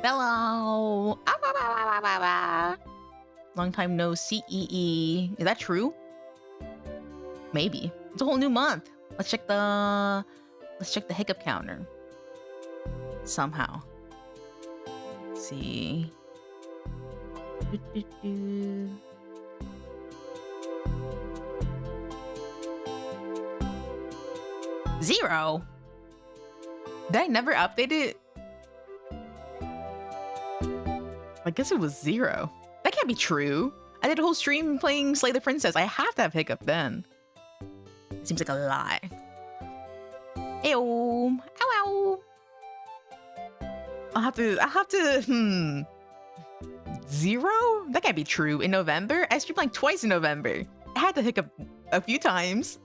Hello. Ah, bah, bah, bah, bah, bah, bah. Long time no CEE. Is that true? Maybe. It's a whole new month. Let's check the hiccup counter. Somehow. Let's see. Do, do, do. Zero. Did I never update it? I guess it was zero. That can't be true. I did a whole stream playing Slay the Princess. I have to have hiccup then. Seems like a lie. Ew. Ow, ow. I'll have to, Zero? That can't be true. In November? I streamed like twice in November. I had to hiccup a few times.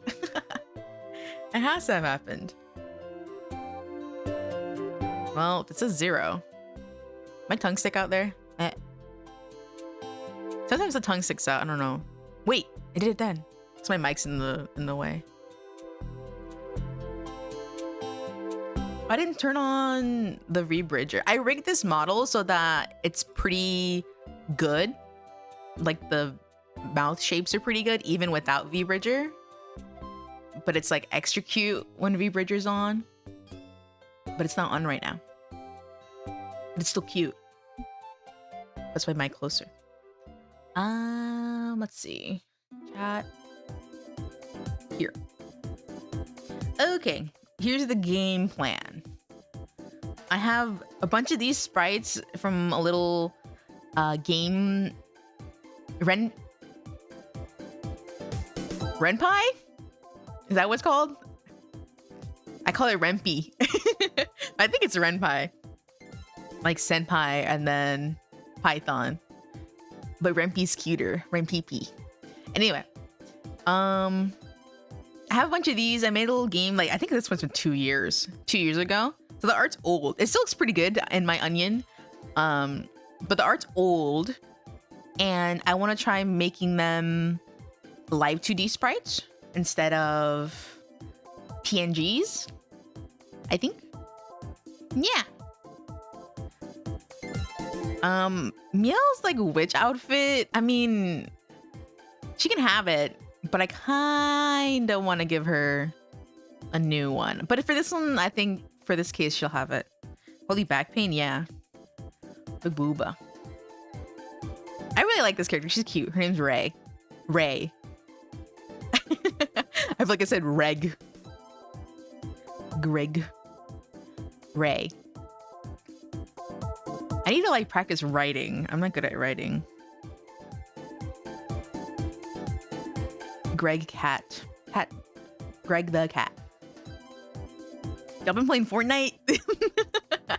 It has to have happened. Well, it says zero. My tongue stick out there? Sometimes the tongue sticks out. I don't know. Wait, I did it then. So my mic's in the way. I didn't turn on the rebridger. I rigged this model so that it's pretty good. Like the mouth shapes are pretty good even without vbridger. But it's like extra cute when vbridger's on. But it's not on right now. But it's still cute. That's my mic closer. Let's see. Chat. Here. Okay, here's the game plan. I have a bunch of these sprites from a little game Renpie? Is that what it's called? I call it Renpie. I think it's Renpie. Like Senpai and then Python. But Renpie's cuter. Renpie. Anyway. I have a bunch of these. I made a little game. Like, I think this one's from 2 years. 2 years ago. So the art's old. It still looks pretty good in my onion. But the art's old. And I want to try making them live 2D sprites instead of PNGs. I think. Yeah. MEOW's like witch outfit. I mean, she can have it, but I kind of want to give her a new one. But for this one, I think for this case, she'll have it. Holy back pain, yeah. The booba. I really like this character. She's cute. Her name's Ray. Ray. I feel like I said Reg. Greg. Ray. I need to like practice writing. I'm not good at writing. Greg Cat. Cat. Greg the Cat. Y'all been playing Fortnite? I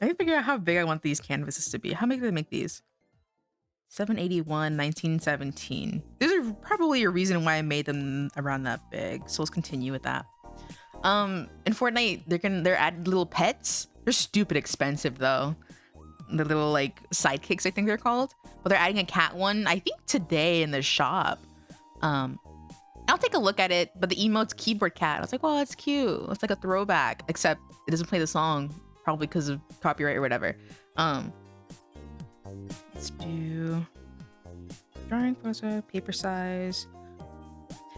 need to figure out how big I want these canvases to be. How big do they make these? 781, 1917. There's probably a reason why I made them around that big. So let's continue with that. In Fortnite, they're added little pets. They're stupid expensive though. The little like sidekicks, I think they're called. But they're adding a cat one, I think today in the shop. I'll take a look at it, but the emote's keyboard cat. I was like, well, it's cute. It's like a throwback, except it doesn't play the song, probably because of copyright or whatever. Let's do drawing photo, paper size.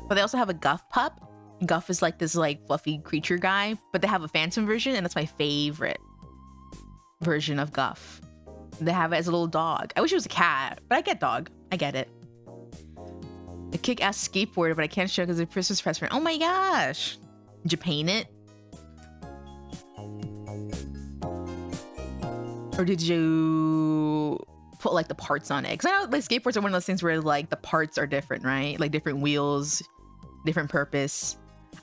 But they also have a Guff pup. Guff is like this like fluffy creature guy, but they have a phantom version, and that's my favorite version of Guff. They have it as a little dog. I wish it was a cat, but I get dog. I get it. A kick-ass skateboarder, but I can't show because the Christmas present. Oh my gosh! Did you paint it? Or did you put like the parts on it? Because I know like skateboards are one of those things where like the parts are different, right? Like different wheels, different purpose.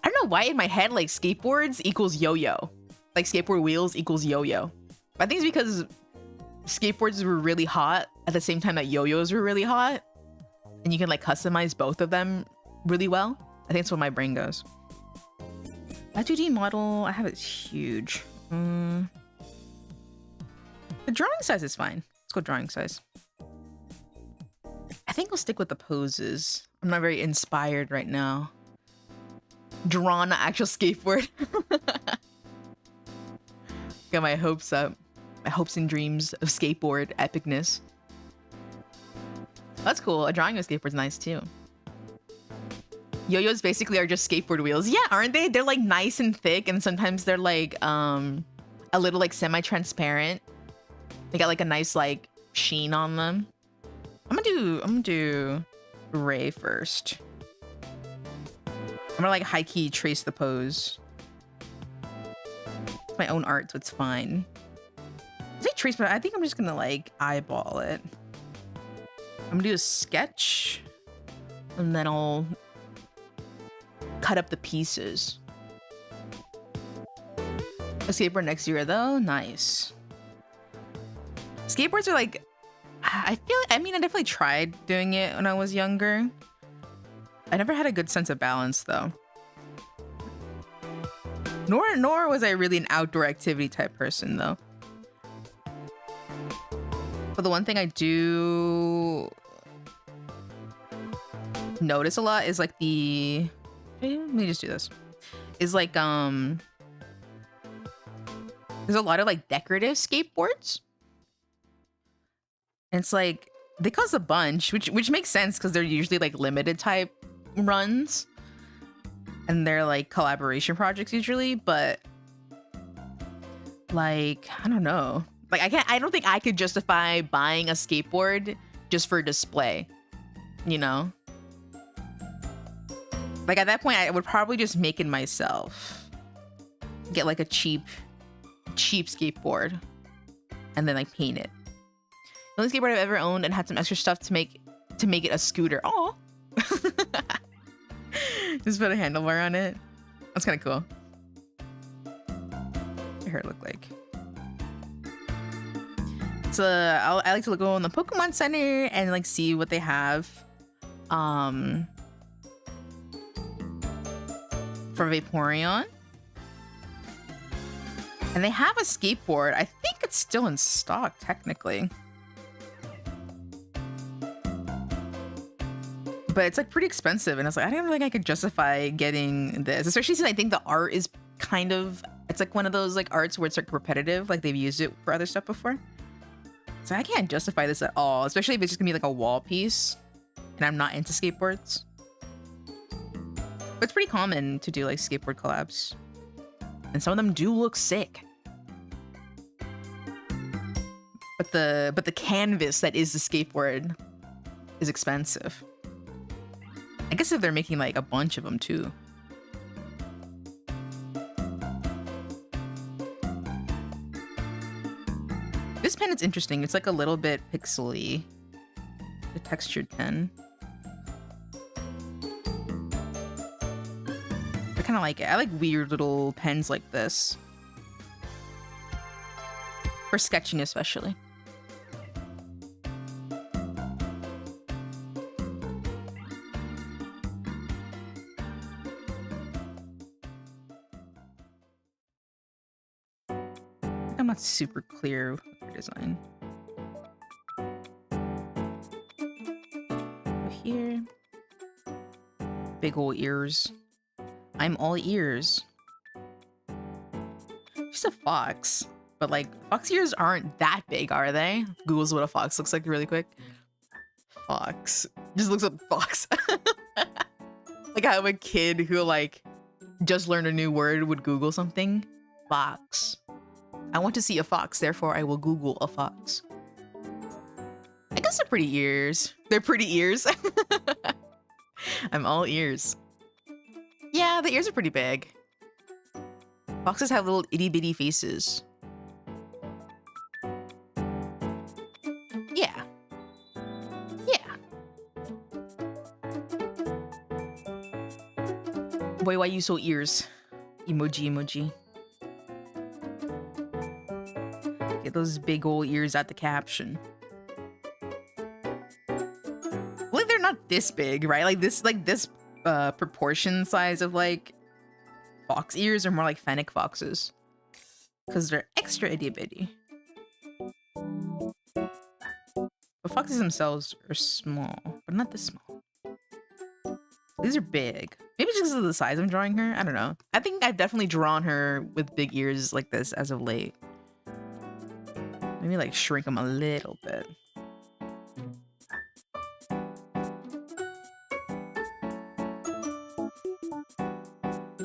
I don't know why in my head like skateboards equals yo-yo. Like skateboard wheels equals yo-yo. But I think it's because skateboards were really hot at the same time that yo-yos were really hot. And you can like customize both of them really well. I think that's what my brain goes. My 2D model, I have it huge. The drawing size is fine. Let's go drawing size. I think we'll stick with the poses. I'm not very inspired right now. Drawn actual skateboard. Got my hopes up. my hopes and dreams of skateboard epicness. That's cool. A drawing of skateboard's nice too. Yo-yos basically are just skateboard wheels. Yeah, aren't they? They're like nice and thick, and sometimes they're like a little like semi-transparent. They got like a nice like sheen on them. I'm gonna do Ray first. I'm gonna like high key trace the pose. It's my own art, so it's fine. I say trace, but I think I'm just gonna like eyeball it. I'm gonna do a sketch, and then I'll cut up the pieces. A skateboard next year though, nice. Skateboards are like, I mean, I definitely tried doing it when I was younger. I never had a good sense of balance though. Nor was I really an outdoor activity type person though. But the one thing I do notice a lot is like the, let me just do this. Is like, there's a lot of like decorative skateboards. And it's like, they cost a bunch, which makes sense because they're usually like limited type runs. And they're like collaboration projects usually, but like, I don't know. Like I don't think I could justify buying a skateboard just for display, you know? Like at that point, I would probably just make it myself. Get like a cheap skateboard and then like paint it. The only skateboard I've ever owned and had some extra stuff to make it a scooter. Oh, just put a handlebar on it. That's kind of cool. What her look like? So I like to go in the Pokemon Center and like see what they have. For Vaporeon. And they have a skateboard. I think it's still in stock, technically. But it's like pretty expensive. And it's like, I don't think I could justify getting this. Especially since I think the art is kind of, it's like one of those like arts where it's like repetitive. Like they've used it for other stuff before. So I can't justify this at all. Especially if it's just gonna be like a wall piece. And I'm not into skateboards. But it's pretty common to do like skateboard collabs. And some of them do look sick. But the canvas that is the skateboard is expensive. I guess if they're making like a bunch of them too. This pen is interesting. It's like a little bit pixely. The textured pen. I kind of like it. I like weird little pens like this. For sketching especially. I'm not super clear with their design. Over here. Big ol' ears. I'm all ears. Just a fox. But like, fox ears aren't that big, are they? Google's what a fox looks like really quick. Fox. Just looks up fox. Like how a kid who like just learned a new word would Google something. Fox. I want to see a fox, therefore I will Google a fox. I guess they're pretty ears. They're pretty ears. I'm all ears. Yeah, the ears are pretty big. Foxes have little itty bitty faces. Yeah. Yeah. Boy, why you so ears? Emoji. Get those big old ears at the caption. Like they're not this big, right? Like this proportion size of like fox ears are more like fennec foxes. Because they're extra itty bitty. But foxes themselves are small, but not this small. These are big. Maybe just because of the size I'm drawing her. I don't know. I think I've definitely drawn her with big ears like this as of late. Maybe like shrink them a little bit.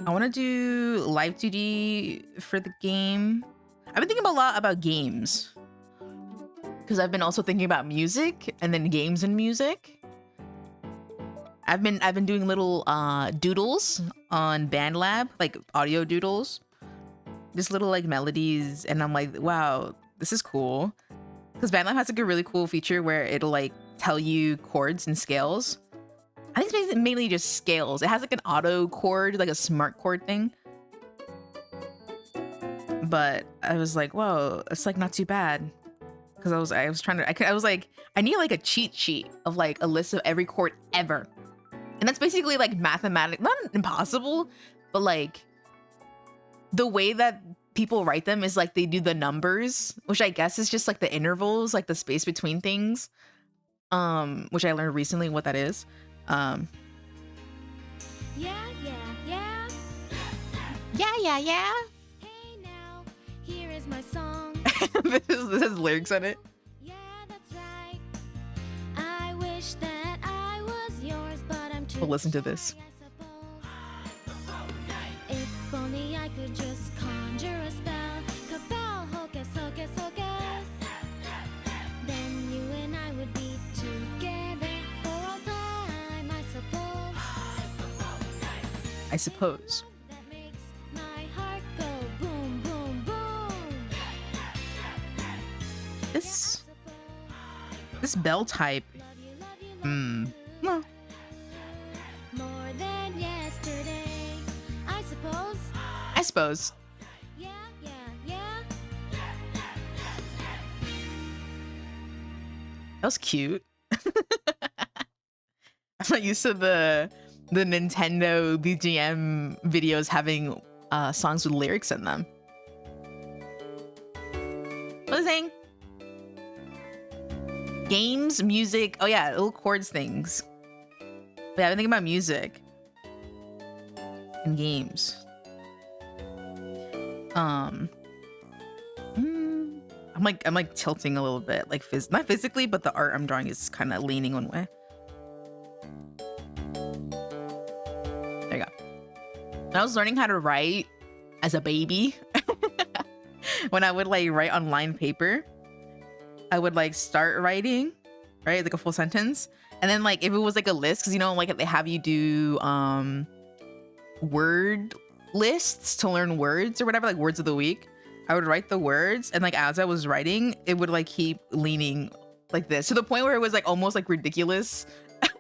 I want to do live 2D for the game. I've been thinking a lot about games because I've been also thinking about music and then games and music. I've been doing little doodles on BandLab, like audio doodles, just little like melodies, and I'm like, wow, this is cool. Because BandLab has like a really cool feature where it'll like tell you chords and scales. I think it's mainly just scales. It has like an auto chord, like a smart chord thing. But I was like, whoa, it's like not too bad. Because I was trying to, I was like, I need like a cheat sheet of like a list of every chord ever. And that's basically like mathematic, not impossible, but like the way that people write them is like they do the numbers, which I guess is just like the intervals, like the space between things, which I learned recently what that is. Yeah. Hey now, here is my song. This has lyrics on it. Yeah, that's right. I wish that I was yours, but I'm too We'll listen to this. If only I could just conjure a spell. Cabal, hocus, hocus, hocus. Then you and I would be together for all time, I suppose. I suppose. That makes my heart go boom, boom, boom. This bell type. No. More than yesterday, I suppose. I suppose. Yeah. That was cute. I'm not used to the Nintendo BGM videos having songs with lyrics in them. What was I saying? Games, music. Oh yeah, little chords things. But yeah, I've been thinking about music and games. I'm like tilting a little bit, like not physically, but the art I'm drawing is kind of leaning one way. There you go. When I was learning how to write as a baby, when I would like write on lined paper, I would like start writing, right? Like a full sentence. And then like if it was like a list, because you know, like they have you do word lists to learn words or whatever, like words of the week. I would write the words, and like as I was writing, it would like keep leaning like this to the point where it was like almost like ridiculous.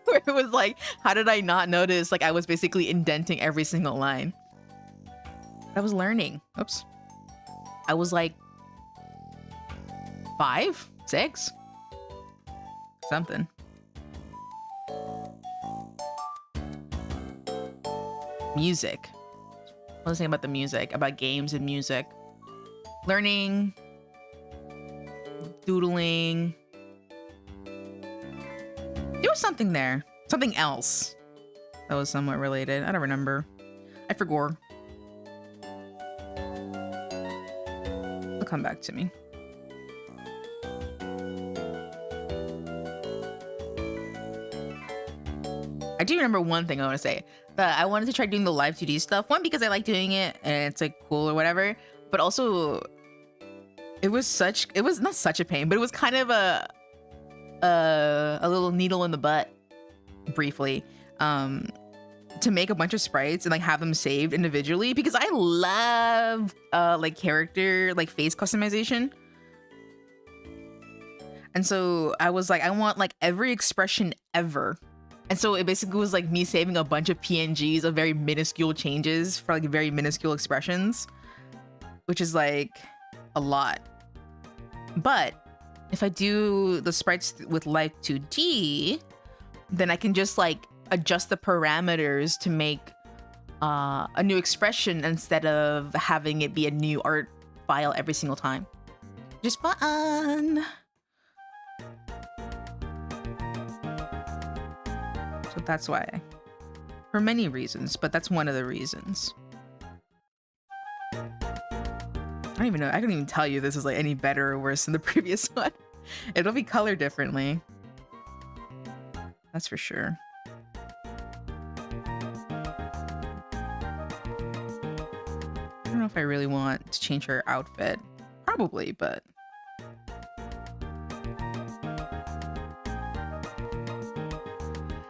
Where it was like, how did I not notice? Like I was basically indenting every single line. I was learning. Oops. I was like 5, 6, something. Music. What was I saying about the music? About games and music. Learning. Doodling. There was something there. Something else that was somewhat related. I don't remember. I forgot. It'll come back to me. I do remember one thing I want to say. That I wanted to try doing the live 2D stuff. One, because I like doing it and it's like cool or whatever. But also, it was not such a pain, but it was kind of a little needle in the butt, briefly, to make a bunch of sprites and like have them saved individually, because I love like character, like face customization. And so I was like, I want like every expression ever. And so it basically was like me saving a bunch of PNGs of very minuscule changes for like very minuscule expressions, which is like a lot. But if I do the sprites with Live 2D, then I can just like adjust the parameters to make a new expression instead of having it be a new art file every single time. Just fun. So that's why. For many reasons, but that's one of the reasons. I don't even know. I couldn't even tell you this is like any better or worse than the previous one. It'll be colored differently. That's for sure. I don't know if I really want to change her outfit. Probably, but...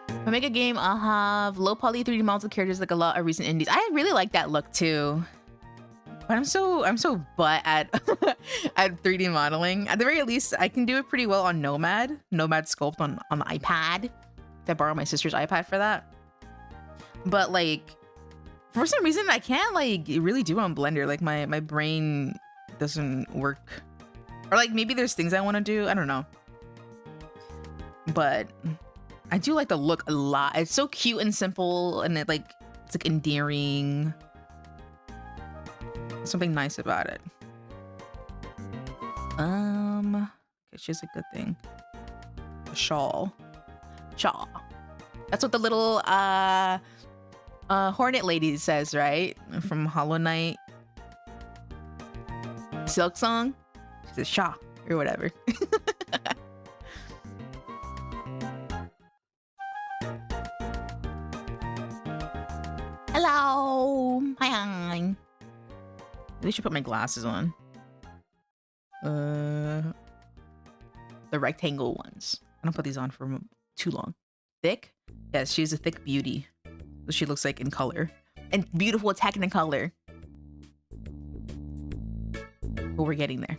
If I make a game, I'll have low poly 3D models of characters like a lot of recent indies. I really like that look too. But I'm so butt at at 3D modeling. At the very least, I can do it pretty well on Nomad Sculpt on the iPad. I borrow my sister's iPad for that. But like, for some reason, I can't like really do it on Blender. Like my brain doesn't work. Or like maybe there's things I want to do. I don't know. But I do like the look a lot. It's so cute and simple, and it's like endearing. Something nice about it. Okay, she's a good thing. A shawl. That's what the little Hornet lady says, right? From Hollow Knight. Silk Song. She says Shaw or whatever. Hello. Hi. I should put my glasses on. The rectangle ones. I don't put these on for too long. Thick? Yes, she's a thick beauty. So she looks like in color. And beautiful Technicolor. But we're getting there.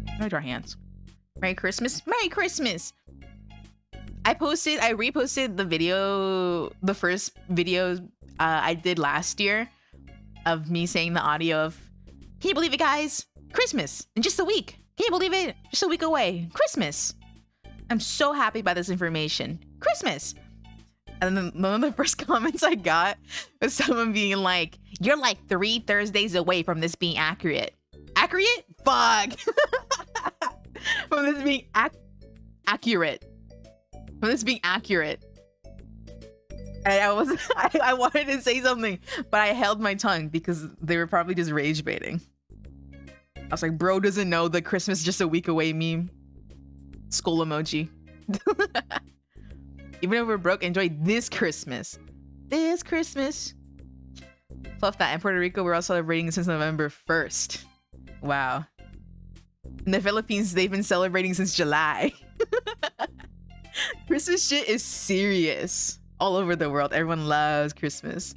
How do I draw hands? Merry Christmas. Merry Christmas! I reposted the first video I did last year of me saying the audio of, can you believe it, guys? Christmas in just a week. Can you believe it? Just a week away. Christmas. I'm so happy by this information. Christmas. And then one of the first comments I got was someone being like, you're like 3 Thursdays away from this being accurate. Accurate? Fuck. From this being accurate. From this being accurate. And I wanted to say something, but I held my tongue because they were probably just rage baiting. I was like, bro doesn't know the Christmas just a week away meme. Skull emoji. Even if we're broke, enjoy this Christmas. This Christmas. Fluff that. In Puerto Rico, we're all celebrating since November 1st. Wow. In the Philippines, they've been celebrating since July. Christmas shit is serious. All over the world, everyone loves Christmas.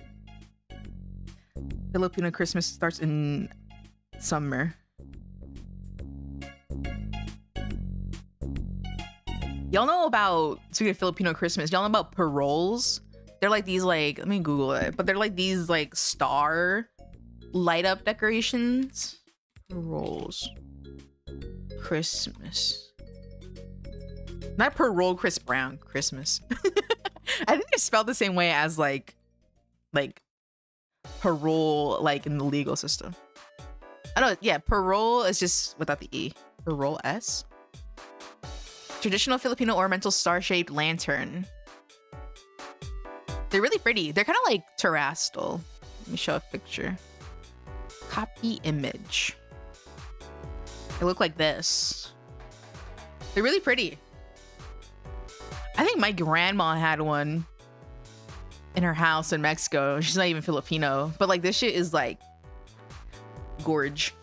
Filipino Christmas starts in summer. Y'all know about, speaking of Filipino Christmas, y'all know about paroles? They're like these, like, let me Google it, but they're like these, like, star light up decorations. Paroles. Christmas. Not parole Chris Brown, Christmas. I think they're spelled the same way as like parole, like in the legal system. I don't, yeah, parole is just without the E. Parole S. Traditional Filipino ornamental star-shaped lantern. They're really pretty. They're kind of like terrestrial. Let me show a picture. Copy image. They look like this. They're really pretty. I think my grandma had one in her house in Mexico. She's not even Filipino, but like this shit is like gorge.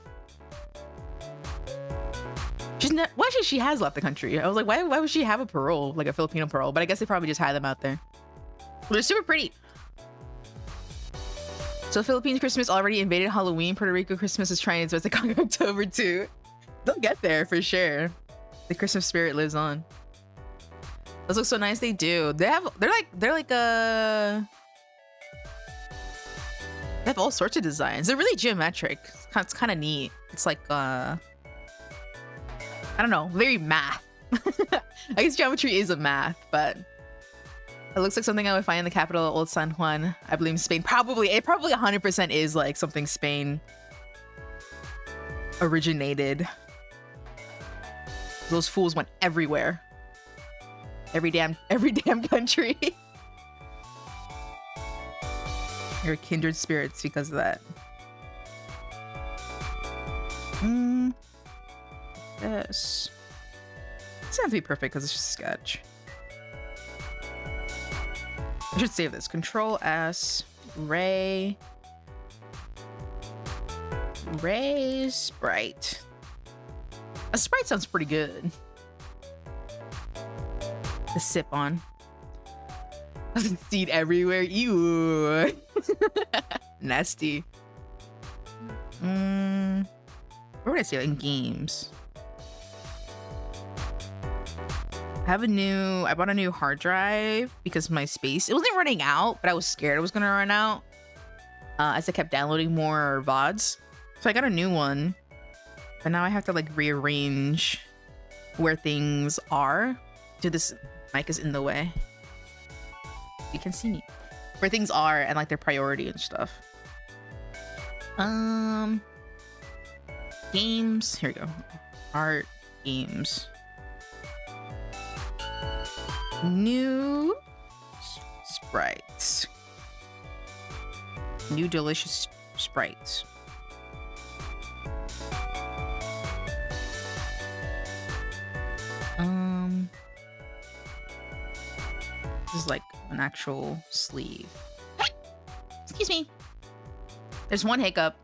She's not, why should she has left the country? I was like, why would she have a parole, like a Filipino parole? But I guess they probably just had them out there. But they're super pretty. So Philippines Christmas already invaded Halloween. Puerto Rico Christmas is trying its best to conquer October too. They'll get there for sure. The Christmas spirit lives on. Those look so nice. They do. They have they have all sorts of designs. They're really geometric. It's kind of neat. It's like I don't know, very math. I guess geometry is a math, but it looks like something I would find in the capital of Old San Juan. I believe in Spain. It probably 100% is like something Spain originated. Those fools went everywhere. Every damn country. You're kindred spirits because of that. This doesn't have to be perfect because it's just a sketch. I should save this. Control S, Ray Sprite. A Sprite sounds pretty good. The sip on. Seed everywhere. Ew. Nasty. Where would I say it? In games? I bought a new hard drive because my space, it wasn't running out, but I was scared it was gonna run out as I kept downloading more VODs. So I got a new one, but now I have to like rearrange where things are. Dude, this mic is in the way. You can see me. Where things are and like their priority and stuff. Games, here we go. Art, games. New sprites. New delicious sprites. This is like an actual sleeve. Excuse me. There's one hiccup.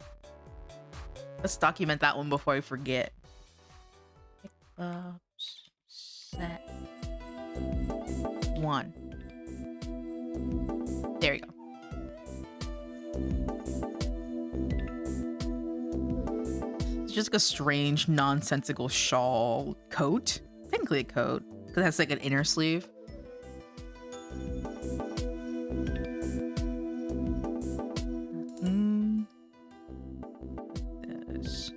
Let's document that one before I forget. Hiccups. Set. 1. There you go. It's just like a strange, nonsensical shawl coat. Technically a coat, because it has like an inner sleeve. This.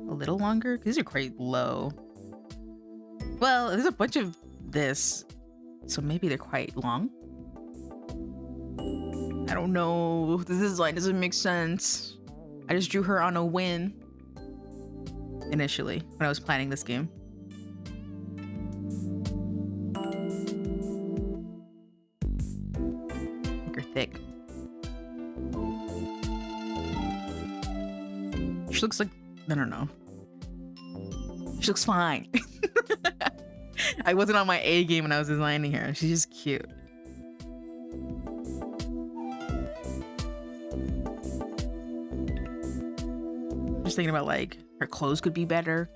A little longer? These are quite low. Well, there's a bunch of this, so maybe they're quite long. I don't know. This design doesn't make sense. I just drew her on a win initially when I was planning this game. Make her thick. She looks like, I don't know. She looks fine. I wasn't on my A game when I was designing her. She's just cute. Just thinking about like her clothes could be better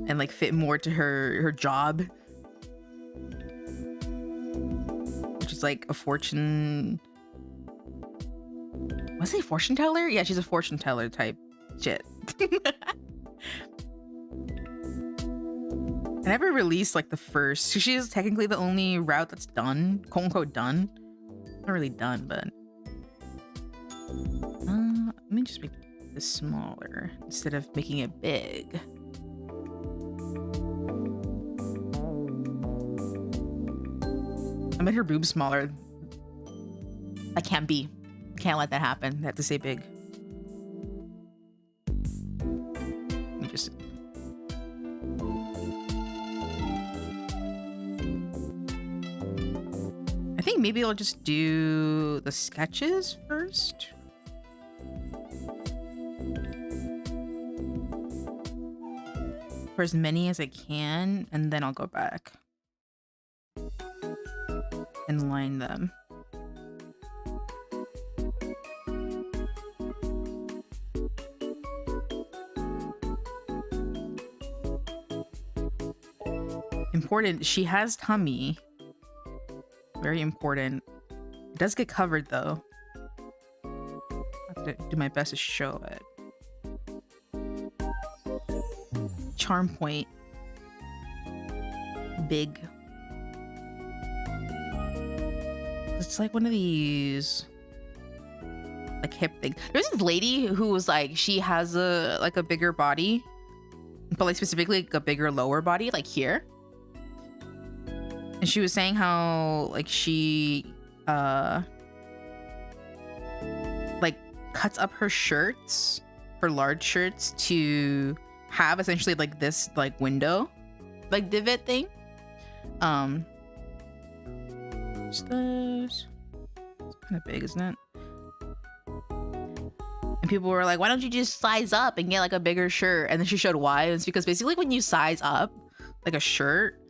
and like fit more to her job, which is like a fortune. Was it a fortune teller? Yeah, she's a fortune teller type shit. I never released like the first. So she's technically the only route that's done, quote unquote done. Not really done, but let me just make this smaller instead of making it big. I made her boobs smaller. I can't let that happen. They have to stay big. Let me just. I think maybe I'll just do the sketches first. For as many as I can, and then I'll go back and line them. Important, she has tummy. Very important. It does get covered though. I have to do my best to show it. Charm point. Big. It's like one of these like hip things. There's this lady who was like, she has a bigger body, but like specifically like a bigger lower body, like here. And she was saying how like she like cuts up her shirts, her large shirts, to have essentially like this like window, like divot thing. What's this? It's kind of big, isn't it? And people were like, why don't you just size up and get like a bigger shirt? And then she showed why. It's because basically when you size up like a shirt,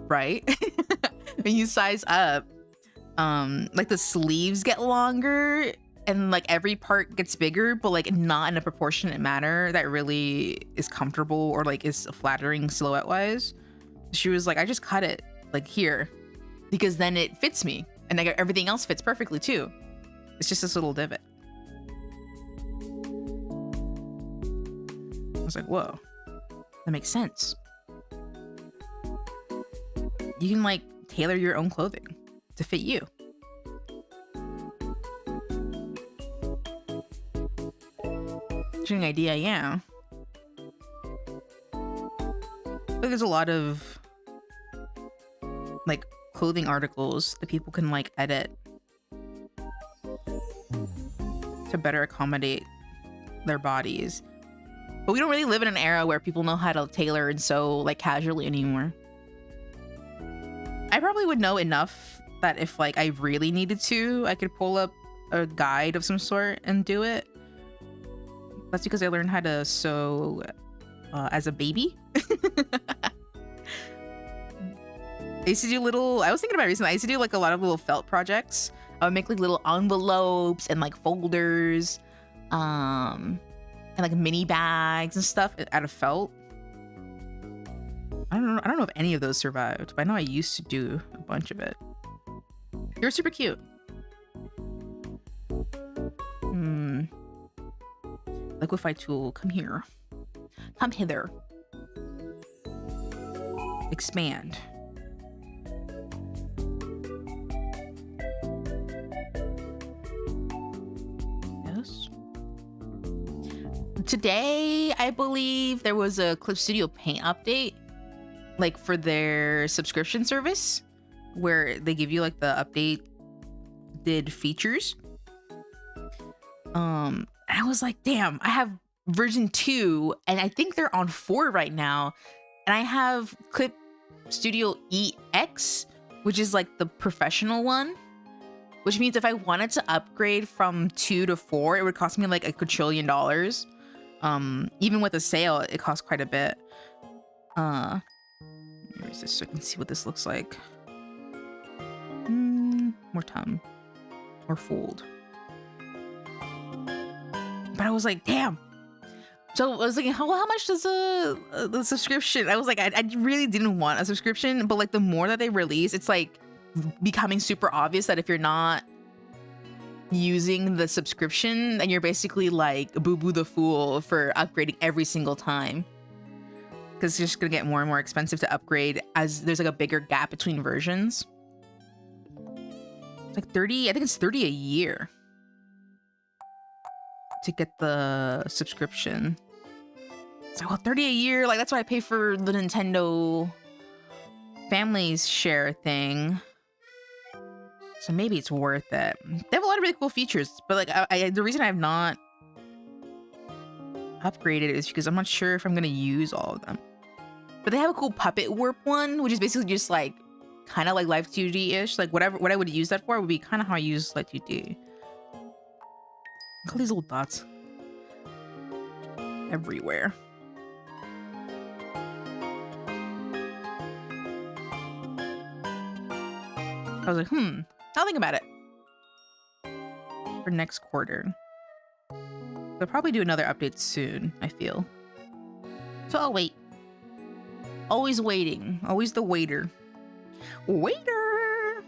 right? When you size up, like the sleeves get longer and like every part gets bigger, but like not in a proportionate manner that really is comfortable or like is flattering silhouette wise. She was like, I just cut it like here because then it fits me and like everything else fits perfectly too. It's just this little divot. I was like, whoa, that makes sense. You can like tailor your own clothing to fit you. Interesting idea, yeah. But there's a lot of like clothing articles that people can like edit to better accommodate their bodies. But we don't really live in an era where people know how to tailor and sew like casually anymore. I probably would know enough that if like I really needed to, I could pull up a guide of some sort and do it. That's because I learned how to sew as a baby. I used to do I was thinking about it recently, I used to do like a lot of little felt projects. I would make like little envelopes and like folders, and like mini bags and stuff out of felt. I don't know if any of those survived, but I know I used to do a bunch of it. You're super cute. Liquify tool, come here. Come hither. Expand. Yes. Today, I believe there was a Clip Studio Paint update, like for their subscription service, where they give you like the updated features. I was like, damn, I have version 2 and I think they're on 4 right now. And I have Clip Studio EX, which is like the professional one, which means if I wanted to upgrade from 2 to 4, it would cost me like $1 quadrillion. Even with a sale, it costs quite a bit. Where is this so I can see what this looks like? More tongue or fold. But I was like, damn. So I was like, how much does the subscription? I was like, I really didn't want a subscription, but like the more that they release, it's like becoming super obvious that if you're not using the subscription, then you're basically like boo-boo the fool for upgrading every single time. Because it's just gonna get more and more expensive to upgrade as there's like a bigger gap between versions. It's like 30, I think it's 30 a year to get the subscription. It's like, well, 30 a year, like that's what I pay for the Nintendo Families Share thing. So maybe it's worth it. They have a lot of really cool features, but like the reason I have not upgraded is because I'm not sure if I'm gonna use all of them. But they have a cool puppet warp one, which is basically just like kind of like Live 2D-ish. Like what I would use that for would be kind of how I use Live 2D. Look at these little dots everywhere. I was like, I'll think about it for next quarter. They'll probably do another update soon, I feel. So I'll wait. Always waiting. Always the waiter. Waiter!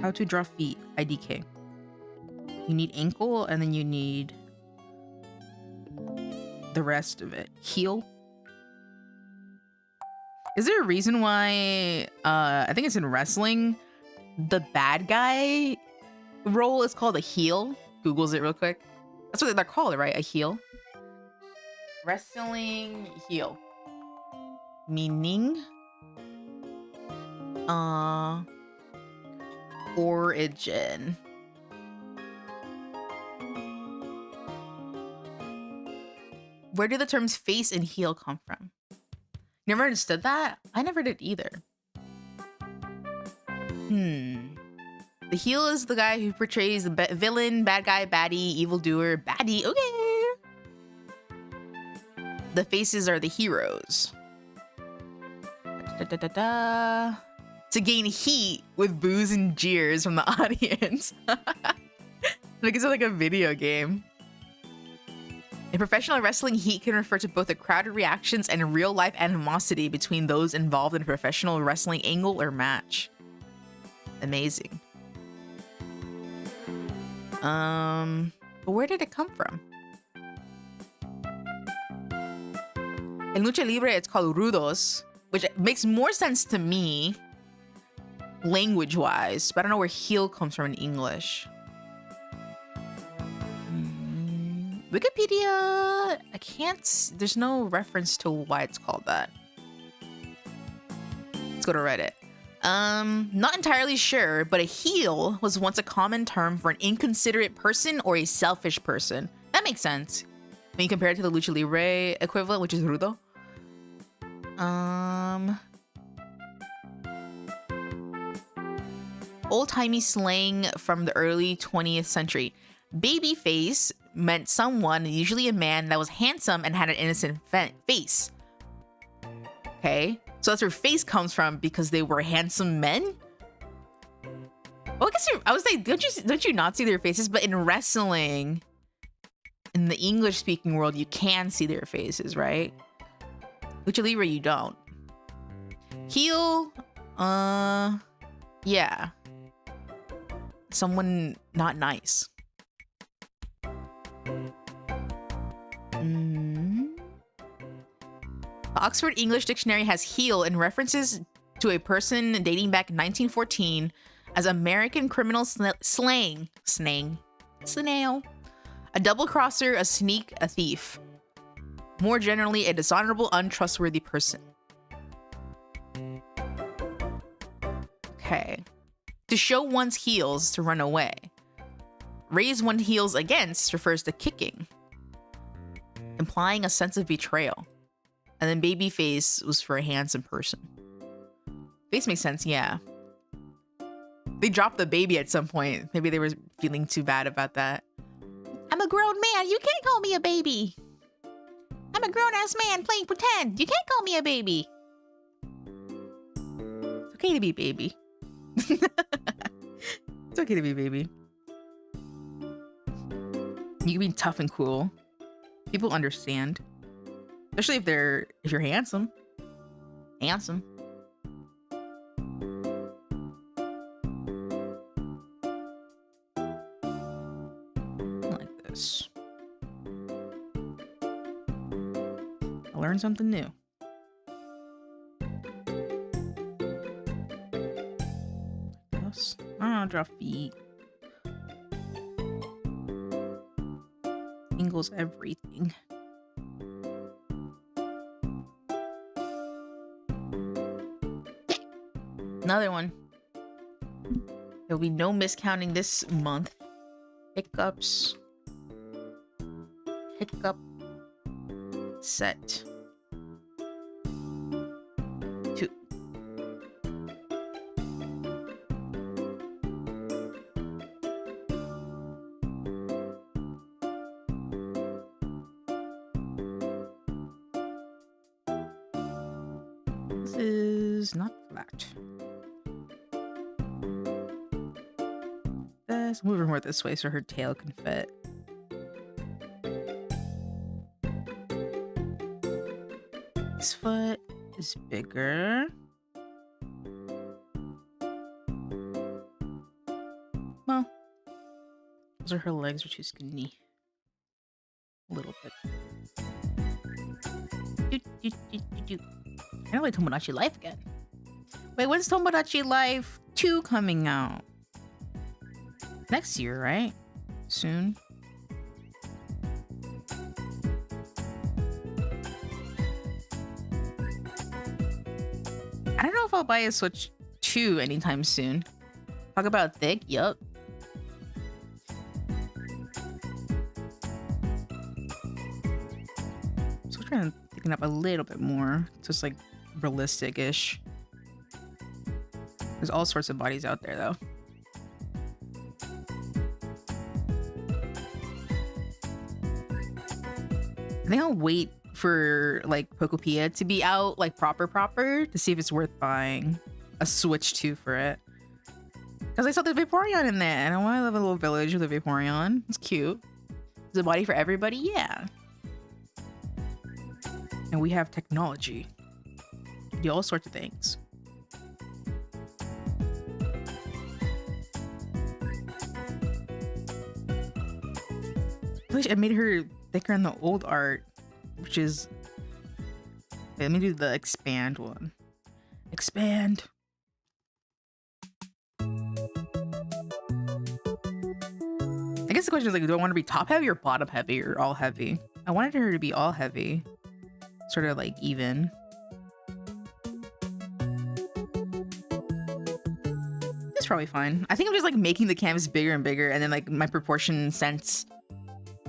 How to draw feet, IDK. You need ankle, and then you need the rest of it. Heel. Is there a reason why, I think it's in wrestling, the bad guy role is called a heel? Googles it real quick. That's what they're called, right? A heel. Wrestling heel. Meaning? Origin. Where do the terms face and heel come from? Never understood that? I never did either. The heel is the guy who portrays the villain, bad guy, baddie, evildoer, baddie. Okay. The faces are the heroes. To gain heat with boos and jeers from the audience. Like it's like a video game. In professional wrestling, heat can refer to both the crowded reactions and real-life animosity between those involved in a professional wrestling angle or match. Amazing. But where did it come from? In Lucha Libre, it's called rudos, which makes more sense to me language-wise, but I don't know where heel comes from in English. Wikipedia, I can't, there's no reference to why it's called that. Let's go to Reddit. Not entirely sure, but a heel was once a common term for an inconsiderate person or a selfish person. That makes sense when you compare it to the Lucha Libre equivalent, which is rudo. Old-timey slang from the early 20th century. Babyface meant someone, usually a man, that was handsome and had an innocent face. Okay, so that's where face comes from, because they were handsome men. Well, I guess I was like, don't you not see their faces? But in wrestling, in the English-speaking world, you can see their faces, right? Lucha Libre, you don't. Heel, yeah, someone not nice. The Oxford English Dictionary has heel in references to a person dating back 1914 as American criminal slang. A double-crosser, a sneak, a thief. More generally, a dishonorable, untrustworthy person. Okay. To show one's heels, to run away. Raise one's heels against refers to kicking, implying a sense of betrayal. And then babyface was for a handsome person. Face makes sense, yeah. They dropped the baby at some point. Maybe they were feeling too bad about that. I'm a grown man. You can't call me a baby. I'm a grown-ass man playing pretend. You can't call me a baby. It's okay to be baby. It's okay to be baby. You can be tough and cool. People understand. Especially if you're handsome. Handsome. Like this. I learned something new. Yes. I'll draw feet. Angles everything. Another one. There'll be no miscounting this month. Hiccups. Hiccup. Set. 2. This is not flat. Let's move her more this way so her tail can fit. This foot is bigger. Well, those are her legs are too skinny. A little bit. I don't like Tomodachi Life again. Wait, when's Tomodachi Life 2 coming out? Next year, right? Soon. I don't know if I'll buy a Switch 2 anytime soon. Talk about thick, yup. trying to thicken up a little bit more. Just like realistic-ish. There's all sorts of bodies out there though. I think I'll wait for like Pokopia to be out like proper to see if it's worth buying a Switch 2 for it. Because I saw the Vaporeon in there and I want to live in a little village with a Vaporeon. It's cute. Is a body for everybody? Yeah. And we have technology. Do all sorts of things. I wish I made her thicker in the old art, which is... Wait, let me do the expand one. Expand. I guess the question is like, do I want to be top heavy or bottom heavy or all heavy? I wanted her to be all heavy. Sort of like even. It's probably fine. I think I'm just like making the canvas bigger and bigger and then like my proportion sense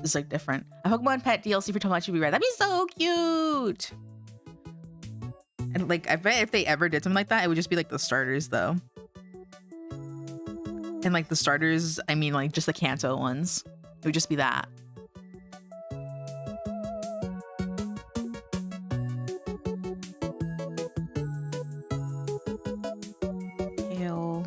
is like different. A Pokemon pet DLC for Tomodachi would be rad. That'd be so cute. And like, I bet if they ever did something like that, it would just be like the starters though. And like the starters, I mean like just the Kanto ones. It would just be that. Tail.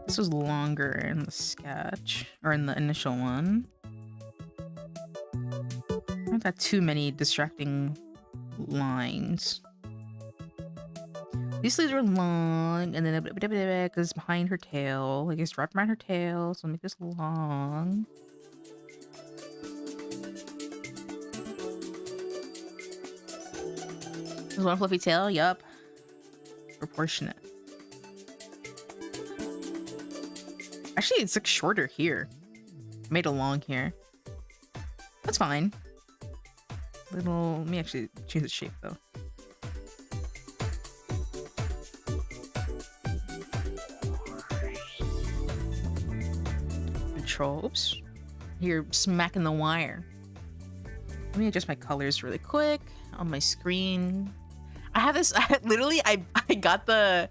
This was longer in the sketch, or in the initial one. I don't have too many distracting lines. These sleeves are long, and then a bit goes behind her tail. Like it's wrapped around her tail, so I'll make this long. There's one fluffy tail, yup. Proportionate. Actually, it's like shorter here. I made it long here. That's fine. Little, let me actually change the shape though. Oops, you're smacking the wire. Let me adjust my colors really quick on my screen. I have this, I got the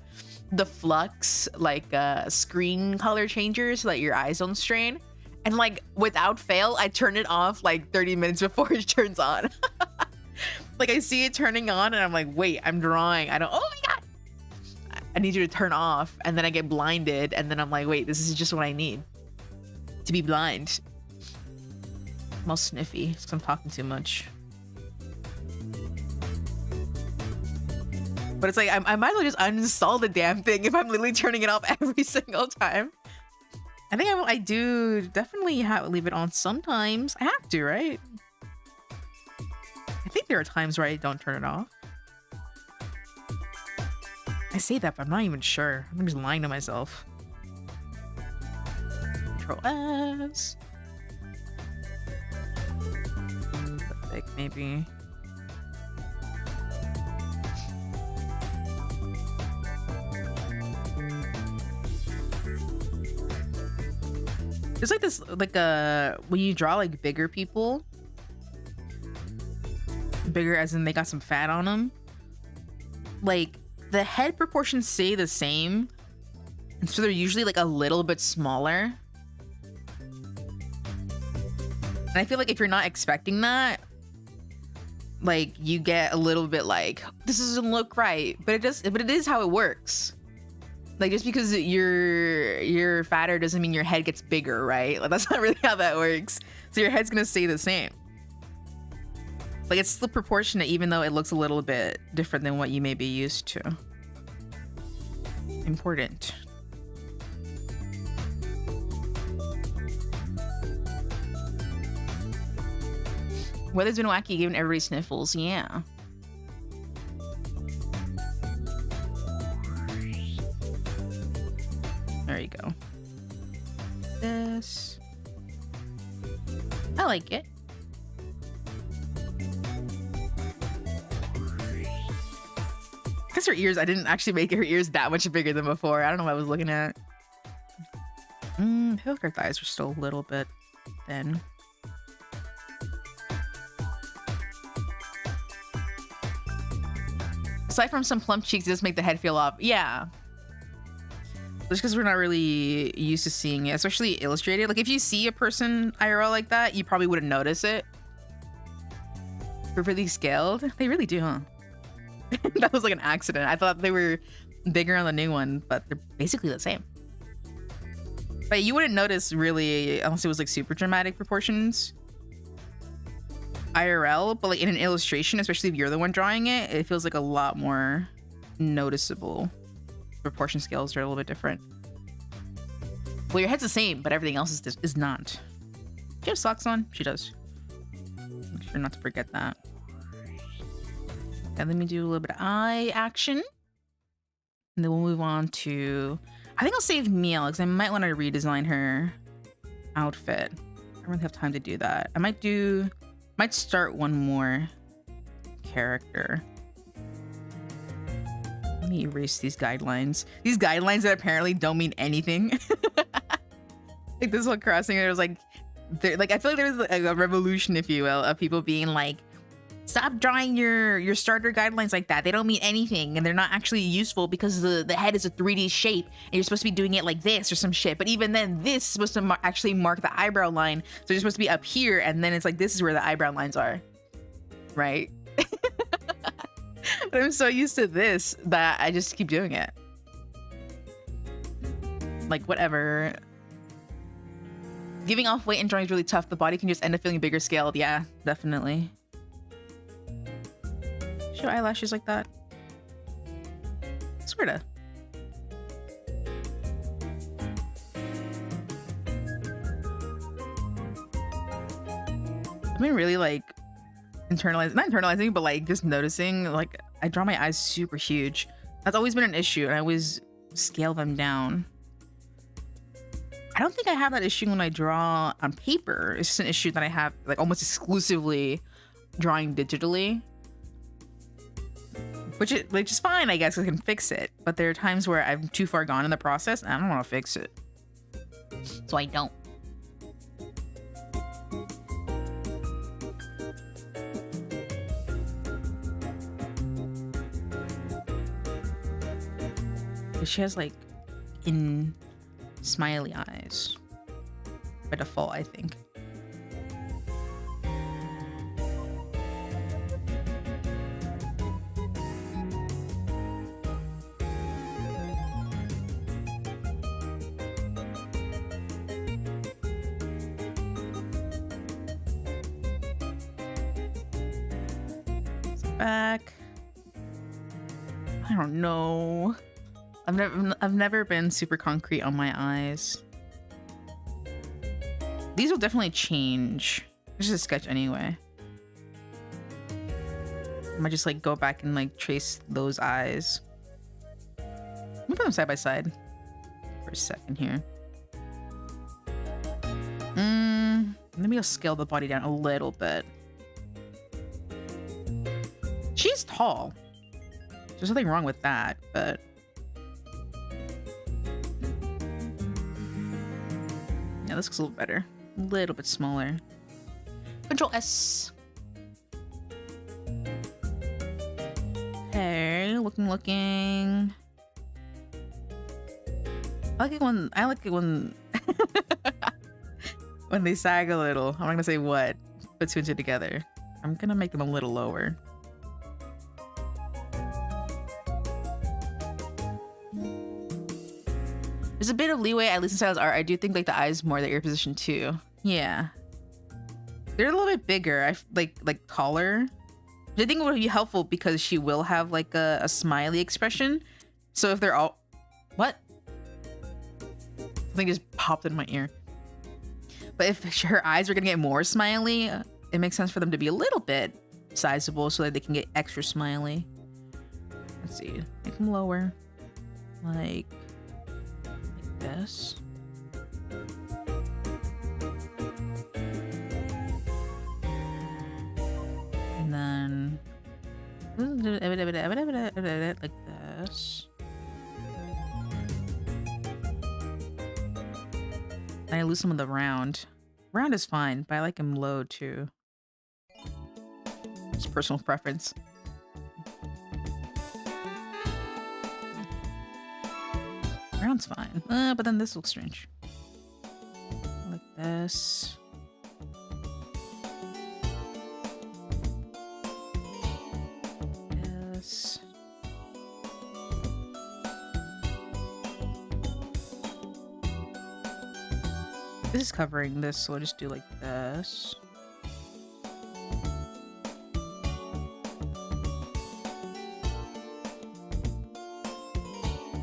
Flux like screen color changer so that your eyes don't strain, and like without fail I turn it off like 30 minutes before it turns on. Like I see it turning on and I'm like, wait, I'm drawing, I don't, oh my god, I need you to turn off, and then I get blinded and then I'm like, wait, this is just what I need to be blind. I'm all sniffy because I'm talking too much. But it's like, I might as well just uninstall the damn thing if I'm literally turning it off every single time. I think I do definitely leave it on sometimes. I have to, right? I think there are times where I don't turn it off. I say that, but I'm not even sure. I'm just lying to myself. Control S. Like maybe. There's like this, like when you draw like bigger people, bigger as in they got some fat on them, like the head proportions stay the same, and so they're usually like a little bit smaller. And I feel like if you're not expecting that, like you get a little bit like, this doesn't look right, but it is how it works. Like just because you're fatter doesn't mean your head gets bigger, right? Like that's not really how that works. So your head's gonna stay the same. Like it's still proportionate even though it looks a little bit different than what you may be used to. Important. Weather's been wacky, giving everybody sniffles. Yeah. There you go. This. I like it. Because her ears, I didn't actually make her ears that much bigger than before. I don't know what I was looking at. I feel like her thighs are still a little bit thin. Aside from some plump cheeks, it does make the head feel off. Yeah. Just because we're not really used to seeing it, especially illustrated. Like if you see a person IRL like that, you probably wouldn't notice it. They're really scaled. They really do, huh? That was like an accident. I thought they were bigger on the new one, but they're basically the same. But you wouldn't notice really unless it was like super dramatic proportions IRL, but like in an illustration, especially if you're the one drawing it, it feels like a lot more noticeable. Proportion scales are a little bit different. Well, your head's the same, but everything else is not. She has socks on? She does. Make sure not to forget that. And let me do a little bit of eye action. And then we'll move on to... I think I'll save MEOW because I might want to redesign her outfit. I don't really have time to do that. I might start one more character. Let me erase these guidelines. These guidelines that apparently don't mean anything. Like this whole crossing, it was like, I feel like there was like a revolution, if you will, of people being like, stop drawing your starter guidelines like that. They don't mean anything, and they're not actually useful because the head is a 3D shape, and you're supposed to be doing it like this or some shit. But even then, this is supposed to actually mark the eyebrow line. So you're supposed to be up here, and then it's like this is where the eyebrow lines are, right? But I'm so used to this that I just keep doing it. Like whatever. Giving off weight in drawing is really tough. The body can just end up feeling bigger scaled. Yeah, definitely. Show eyelashes like that. Sorta. I've been really like not internalizing, but like just noticing, like I draw my eyes super huge. That's always been an issue, and I always scale them down. I don't think I have that issue when I draw on paper. It's just an issue that I have like almost exclusively drawing digitally. Which is fine, I guess. I can fix it. But there are times where I'm too far gone in the process and I don't want to fix it. So I don't. She has like smiley eyes by default, I think. Back. I don't know. I've never been super concrete on my eyes. These will definitely change. This is a sketch anyway. I might just like go back and like trace those eyes. Let me put them side by side for a second here. Maybe I'll scale the body down a little bit. She's tall. There's nothing wrong with that, but yeah, this looks a little better. A little bit smaller. Control S. Okay, looking. I like it when when they sag a little. I'm not gonna say what, but two and two together. I'm gonna make them a little lower. There's a bit of leeway, at least in Style's art. I do think like the eyes more the ear position too. Yeah. They're a little bit bigger. like taller. I think it would be helpful because she will have like a smiley expression. So if they're all... What? Something just popped in my ear. But if her eyes are gonna get more smiley, it makes sense for them to be a little bit sizable so that they can get extra smiley. Let's see. Make them lower. Like this. And then like this. And I lose some of the round Round is fine, but I like him low too. Just personal preference. Round's fine. But then this looks strange. Like this. This. This is covering this, so I'll just do like this.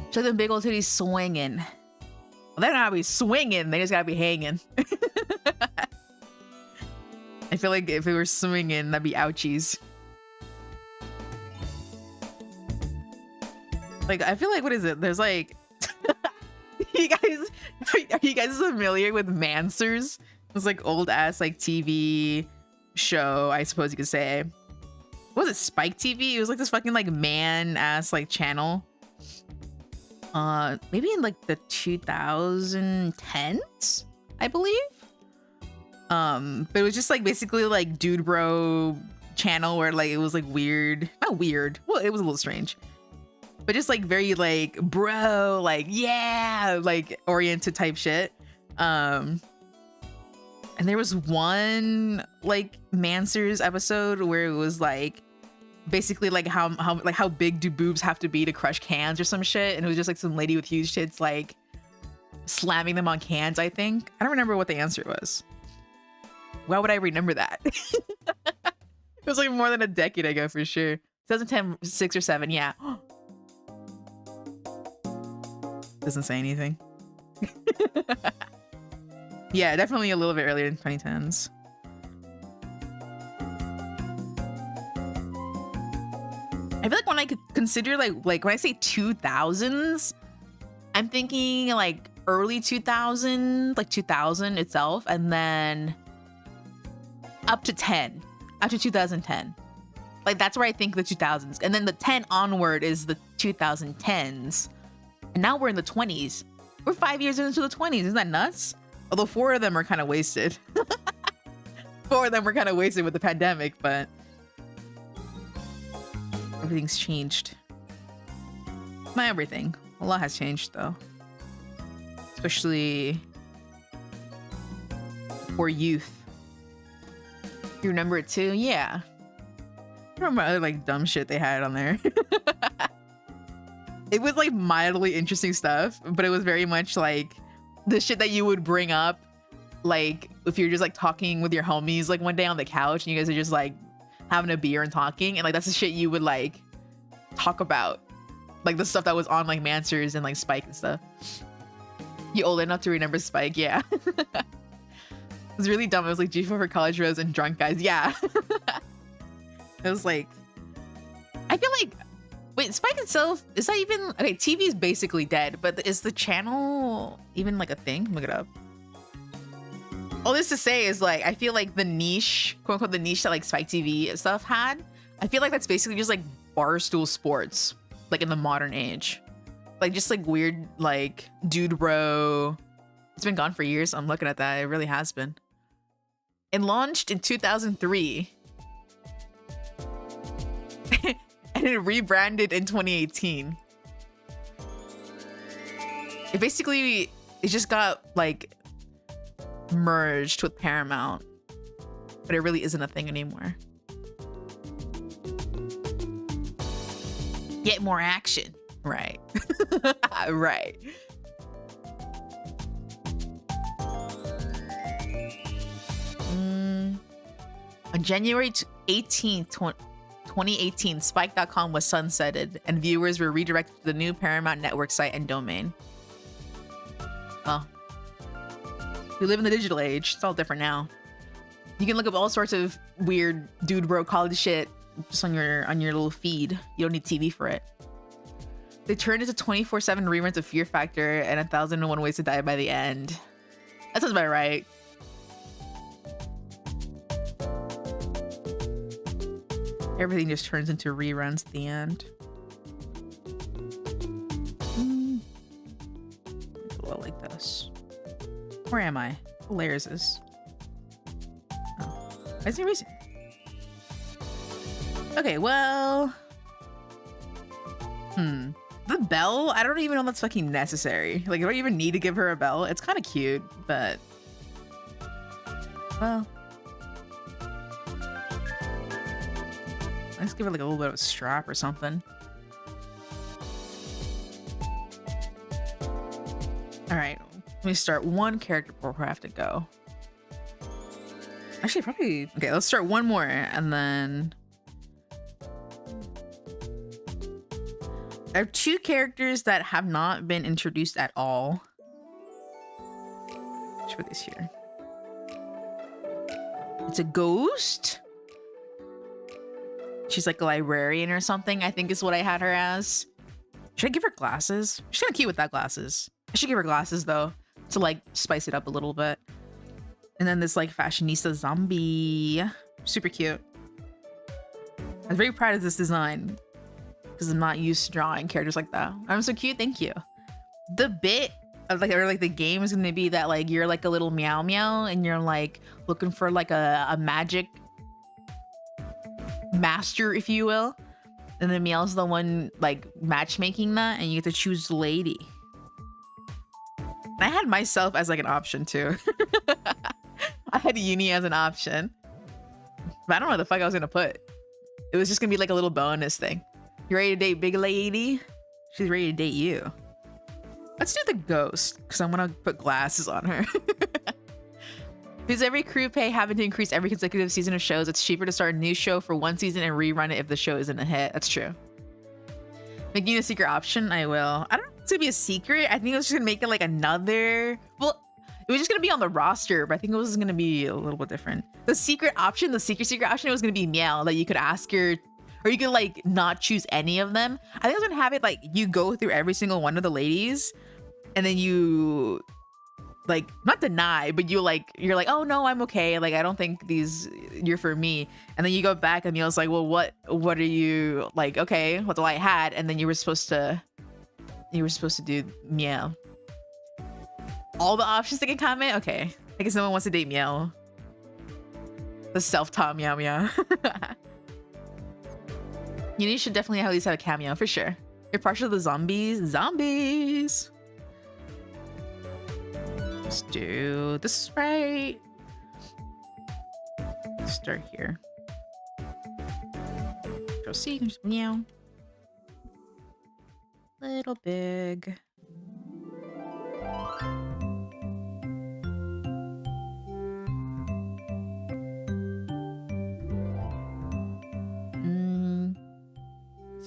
So the big old titties swinging. Well, they're not gonna be swinging, they just gotta be hanging. I feel like if it were swinging, that'd be ouchies. Like, I feel like, what is it? There's like, are you guys familiar with Mansers? It's like old ass like TV show, I suppose you could say. What was it, Spike TV? It was like this fucking like man ass like channel. Maybe in like the 2010s, I believe. But it was just like basically like dude bro channel where like it was like weird, not weird. Well, it was a little strange, but just like very like bro, like yeah, like oriented type shit. And there was one like Mansers episode where it was like basically like how big do boobs have to be to crush cans or some shit, and it was just like some lady with huge tits like slamming them on cans. I think I don't remember what the answer was. Why would I remember that? It was like more than a decade ago for sure. 2010, 6 or 7, yeah. Doesn't say anything. Yeah, definitely a little bit earlier in 2010s. I feel like when I could consider like when I say 2000s, I'm thinking like early 2000, like 2000 itself, and then up to 10, up to 2010. Like that's where I think the 2000s, and then the 10 onward is the 2010s, and now we're in the 20s. We're 5 years into the 20s. Isn't that nuts? Although 4 of them are kind of wasted. 4 of them were kind of wasted with the pandemic, but everything's changed. Not everything. A lot has changed though. Especially for youth. You remember it too? Yeah. I remember other like dumb shit they had on there. It was like mildly interesting stuff, but it was very much like the shit that you would bring up like if you're just like talking with your homies like one day on the couch and you guys are just like having a beer and talking, and like that's the shit you would like talk about, like the stuff that was on like Mansers and like Spike and stuff. You old enough to remember Spike? Yeah. It was really dumb. It was like G4 for college bros and drunk guys. Yeah. It was like, I feel like, wait, Spike itself, is that even, okay, TV is basically dead, but is the channel even like a thing? Look it up. All this to say is like, I feel like the niche, quote unquote, the niche that like Spike TV stuff had, I feel like that's basically just like barstool sports, like in the modern age. Like just like weird, like dude bro. It's been gone for years. I'm looking at that. It really has been. It launched in 2003. And it rebranded in 2018. It basically, it just got like merged with Paramount, but it really isn't a thing anymore. Get more action. Right. Right. On January 18th, 2018, Spike.com was sunsetted and viewers were redirected to the new Paramount Network site and domain. Oh. We live in the digital age. It's all different now. You can look up all sorts of weird dude bro college shit just on your little feed. You don't need TV for it. They turned into 24/7 reruns of Fear Factor and 1001 Ways to Die by the end. That sounds about right. Everything just turns into reruns at the end. A little like this. Where am I? What layer is this? Why is he erasing? Okay, well. The bell, I don't even know if that's fucking necessary. Like, do I even need to give her a bell? It's kind of cute, but... Well... Let's give her like a little bit of a strap or something. Alright, let me start one character before I have to go. Actually, probably... Okay, let's start one more, and then... I have two characters that have not been introduced at all. Let's put this here. It's a ghost. She's like a librarian or something, I think is what I had her as. Should I give her glasses? She's kind of cute without glasses. I should give her glasses though, to like spice it up a little bit. And then this like fashionista zombie. Super cute. I'm very proud of this design, because I'm not used to drawing characters like that. I'm so cute, thank you. The bit of like, or like the game is gonna be that like you're like a little meow meow and you're like looking for like a magic master, if you will. And then Meow's the one like matchmaking that, and you get to choose the lady. I had myself as like an option too. I had Uni as an option. But I don't know what the fuck I was gonna put. It was just gonna be like a little bonus thing. You ready to date big lady? She's ready to date you. Let's do the ghost, because I'm gonna put glasses on her. Does every crew pay having to increase every consecutive season of shows? It's cheaper to start a new show for one season and rerun it if the show isn't a hit. That's true. Making a secret option? I will. I don't know if it's gonna be a secret. I think it was just gonna make it like another... Well, it was just gonna be on the roster, but I think it was gonna be a little bit different. The secret option, the secret option, it was gonna be Meow, that you could ask your... Or you could like not choose any of them. I think I was gonna have it like you go through every single one of the ladies, and then you like not deny, but you're like, oh no, I'm okay. Like I don't think you're for me. And then you go back and Meow's like, well, what are you like? Okay, what's all I had? And then you were supposed to do Meow. All the options they can comment. Okay, I guess no one wants to date Meow. The self-taught Meow Meow. You should definitely at least have a cameo for sure. You're partial to the zombies. Let's do the sprite. Let's start here. Proceed. Meow. Little big.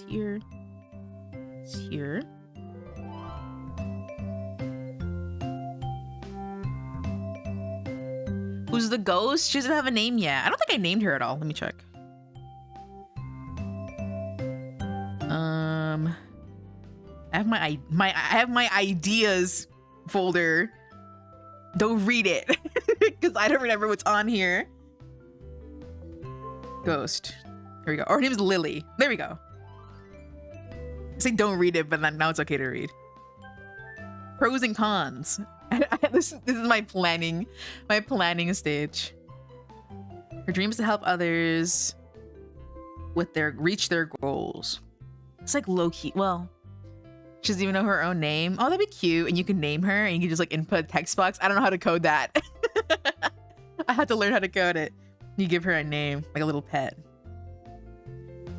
Here. It's here. Who's the ghost? She doesn't have a name yet. I don't think I named her at all. Let me check. I have my ideas folder. Don't read it because I don't remember what's on here. Ghost. Here we go. Or her name is Lily. There we go. I say don't read it, but then now it's okay to read. Pros and cons. This is my planning stage. Her dream is to help others with reach their goals. It's like low key. Well, she doesn't even know her own name. Oh, that'd be cute. And you can name her and you can just like input a text box. I don't know how to code that. I had to learn how to code it. You give her a name, like a little pet.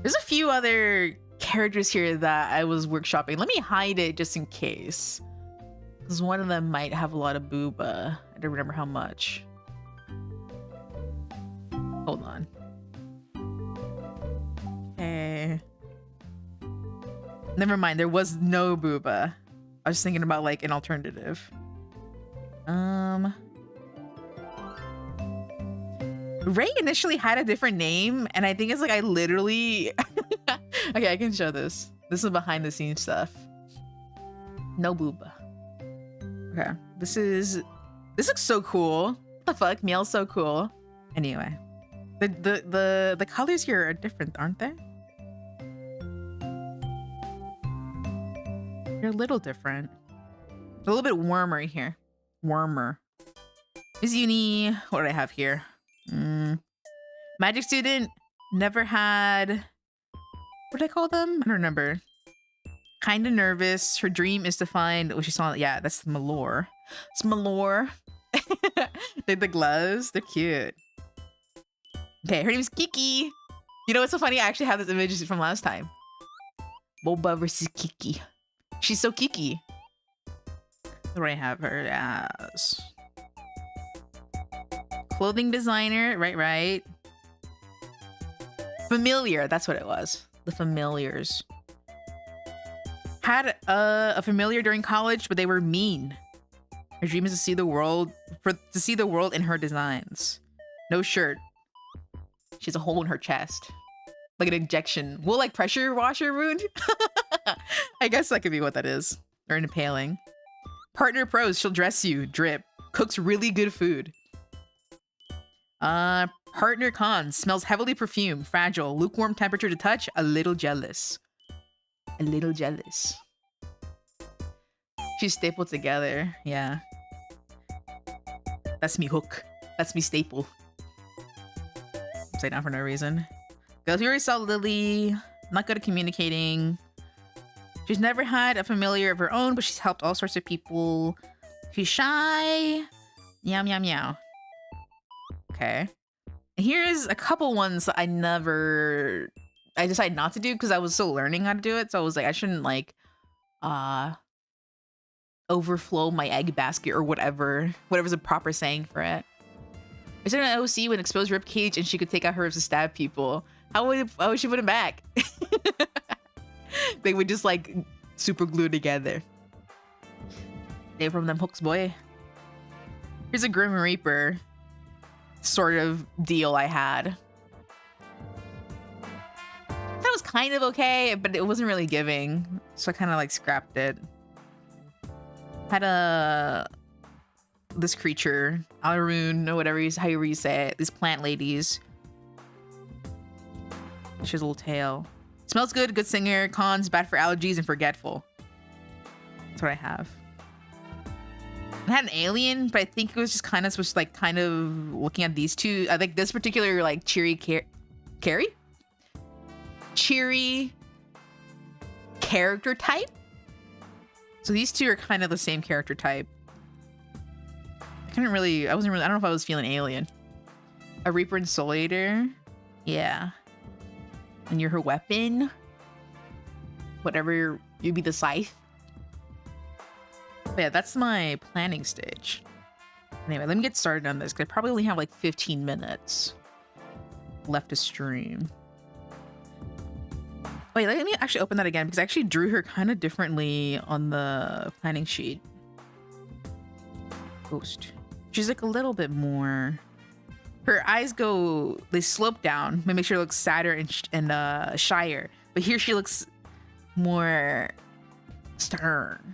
There's a few other characters here that I was workshopping. Let me hide it just in case, because one of them might have a lot of booba. I don't remember how much. Hold on. Okay. Never mind, there was no booba. I was thinking about like an alternative. Ray initially had a different name, and I think it's like I literally... Okay, I can show this. This is behind the scenes stuff. No booba. Okay, this looks so cool. What the fuck? Meow's so cool. Anyway, the colors here are different, aren't they? They're a little different. A little bit warmer here. Warmer. Is Uni... What do I have here? Magic student, never had, what did I call them? I don't remember. Kind of nervous. Her dream is to find what she saw. Yeah, that's Malore. It's Malore. The gloves, they're cute. Okay, her name's Kiki. You know what's so funny? I actually have this image from last time. Boba versus Kiki. She's so Kiki. What do I have her as? Clothing designer, right. Familiar, that's what it was. The familiars. Had a familiar during college, but they were mean. Her dream is to see the world in her designs. No shirt. She has a hole in her chest. Like an injection. Well, like pressure washer wound? I guess that could be what that is. Or an impaling. Partner pros, she'll dress you. Drip. Cooks really good food. Partner cons, smells heavily perfumed. Fragile. Lukewarm temperature to touch. A little jealous. A little jealous. She's stapled together. Yeah. That's me hook. That's me staple. Upside down for no reason. Girls, we already saw Lily. Not good at communicating. She's never had a familiar of her own, but she's helped all sorts of people. She's shy. Meow, meow, meow. Okay. Here's a couple ones that I decided not to do because I was still learning how to do it. So I was like, I shouldn't like overflow my egg basket or whatever's a proper saying for it. I said an OC with an exposed rib cage and she could take out hers to stab people. How would she put it back? They would just like super glue together. They from them hooks, boy. Here's a Grim Reaper sort of deal I had. That was kind of okay, but it wasn't really giving. So I kind of like scrapped it. Had this creature, Alaroon, or whatever however you say it. These plant ladies. She has a little tail. Smells good, good singer. Cons, bad for allergies and forgetful. That's what I have. I had an alien, but I think it was just kind of supposed to like kind of looking at these two. I think this particular like cheery character type. So these two are kind of the same character type. I don't know if I was feeling alien. A Reaper Insulator. Yeah. And you're her weapon. Whatever, you'd be the scythe. But yeah, that's my planning stage. Anyway, let me get started on this because I probably only have like 15 minutes left to stream. Wait, let me actually open that again because I actually drew her kind of differently on the planning sheet. Ghost. She's like a little bit more. Her eyes they slope down. Make sure it looks sadder and shyer. But here she looks more stern.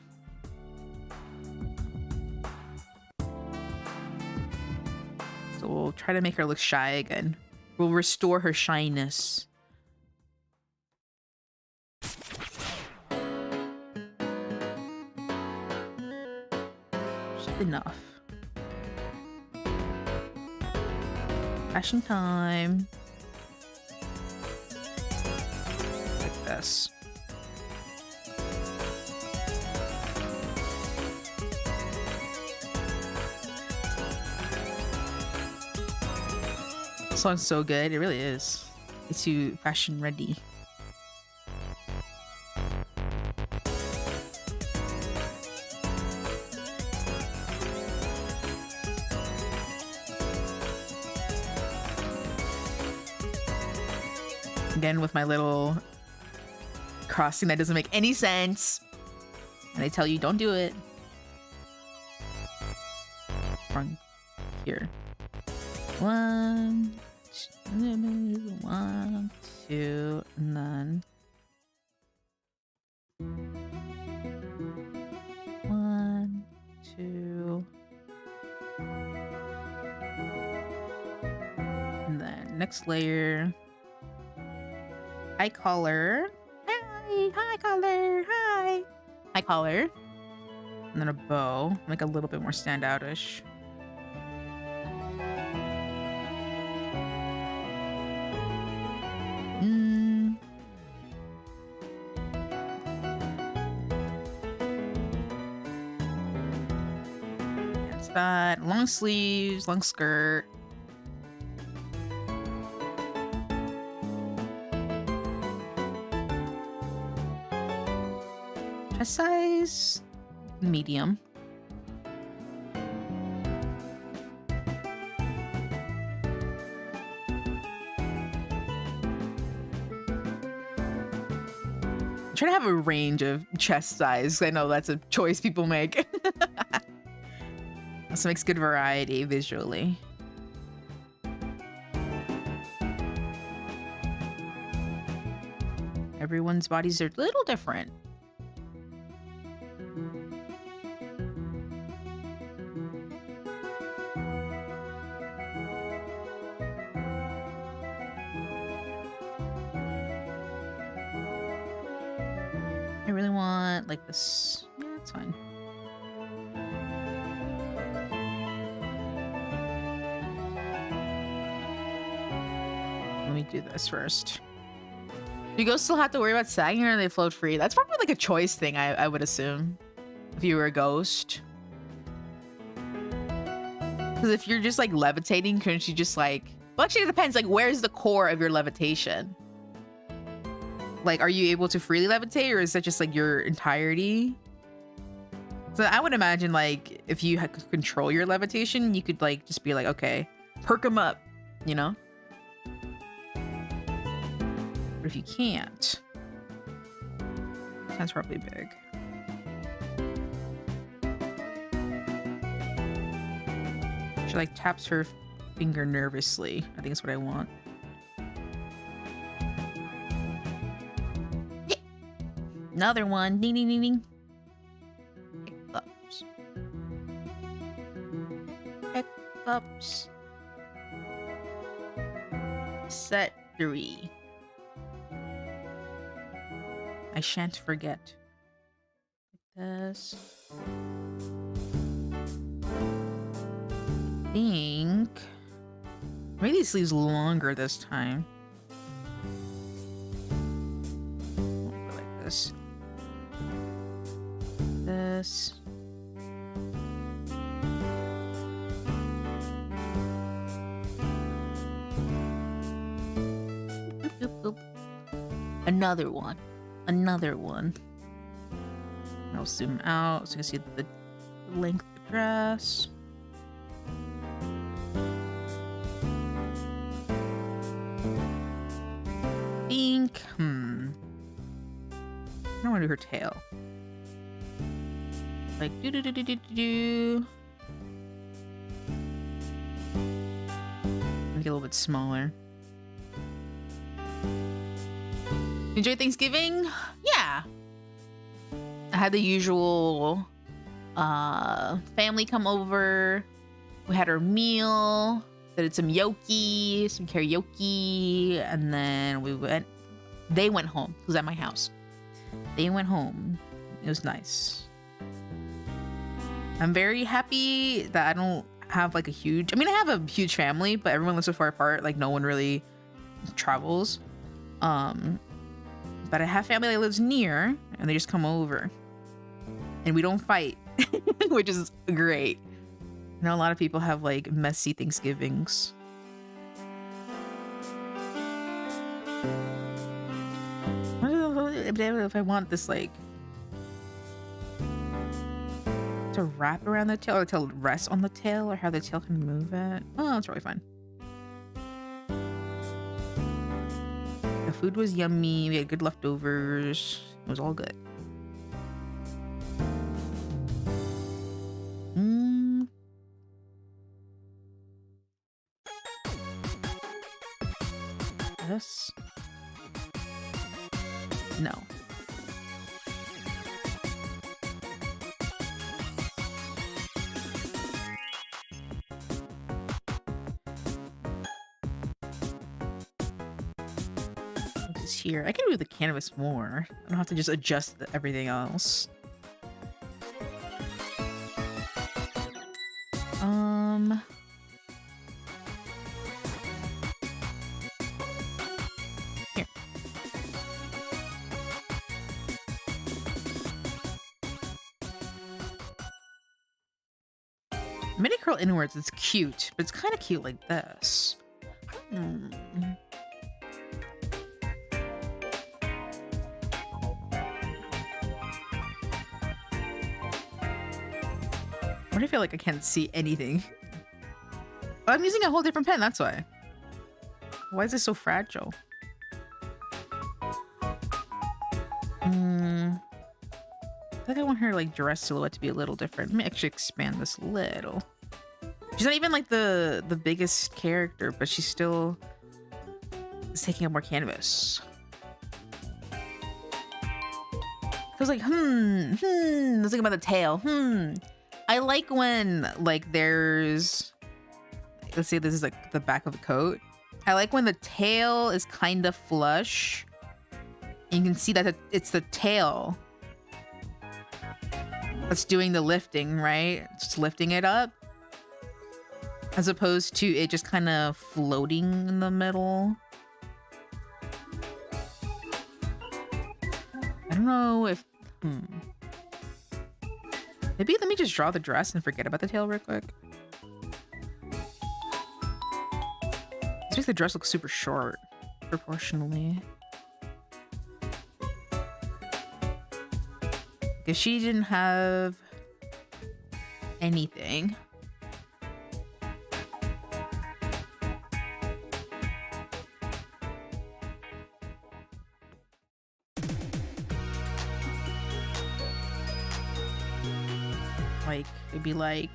So we'll try to make her look shy again. We'll restore her shyness. Just enough. Fashion time. Like this. This song's so good. It really is. It's you fashion ready. Again with my little crossing that doesn't make any sense. And I tell you, don't do it. Wrong. Here. 1, 2, and then 1, 2, and then next layer. Hi collar. Hi collar. Hi collar. And then a bow, like a little bit more standout-ish. that. Long sleeves, long skirt. Chest size, medium. I'm trying to have a range of chest size. I know that's a choice people make. Also makes good variety visually. Everyone's bodies are a little different. I really want like this. Yeah, it's fine. Let me do this first. Do you ghosts still have to worry about sagging or they float free? That's probably like a choice thing, I would assume. If you were a ghost. Because if you're just like levitating, couldn't you just like... Well, actually it depends. Like, where's the core of your levitation? Like, are you able to freely levitate or is that just like your entirety? So I would imagine like if you could control your levitation, you could like just be like, okay, perk them up, you know? But if you can't, that's probably big. She like taps her finger nervously. I think that's what I want. Yeah. Another one. Ding ding ding ding. Pickups. Pickups. Set 3. I shan't forget. Like this. I think maybe these sleeves longer this time. Like this. This. Boop, boop, boop. Another one. Another one. I'll zoom out so you can see the length of the dress. Think, I don't want to do her tail. Like do do do do do do. Make it a little bit smaller. Enjoy Thanksgiving? Yeah. I had the usual family come over. We had our meal. Did some yoki, some karaoke, and then they went home. It was at my house. They went home. It was nice. I'm very happy that I don't have like a huge, I mean, I have a huge family, but everyone lives so far apart. Like no one really travels. But I have family that lives near and they just come over and we don't fight, which is great. I know a lot of people have like messy Thanksgivings. If I want this like to wrap around the tail or the tail rest on the tail or how the tail can move it. Oh, it's really fun. The food was yummy. We had good leftovers. It was all good. This? No. It's here. I can move the canvas more. I don't have to just adjust everything else. Here. Mini curl inwards, it's cute, but it's kind of cute like this. What do I feel like I can't see anything? Oh, I'm using a whole different pen, that's why. Why is this so fragile? I think I want her like dress silhouette to be a little different. Let me actually expand this a little. She's not even like the biggest character, but she's still taking up more canvas. I was like, let's think about the tail. I like when like there's, let's say this is like the back of the coat. I like when the tail is kind of flush. And you can see that it's the tail that's doing the lifting, right? Just lifting it up. As opposed to it just kind of floating in the middle. I don't know if... Maybe let me just draw the dress and forget about the tail real quick. This makes the dress look super short, proportionally. Because she didn't have anything. Like, it'd be like,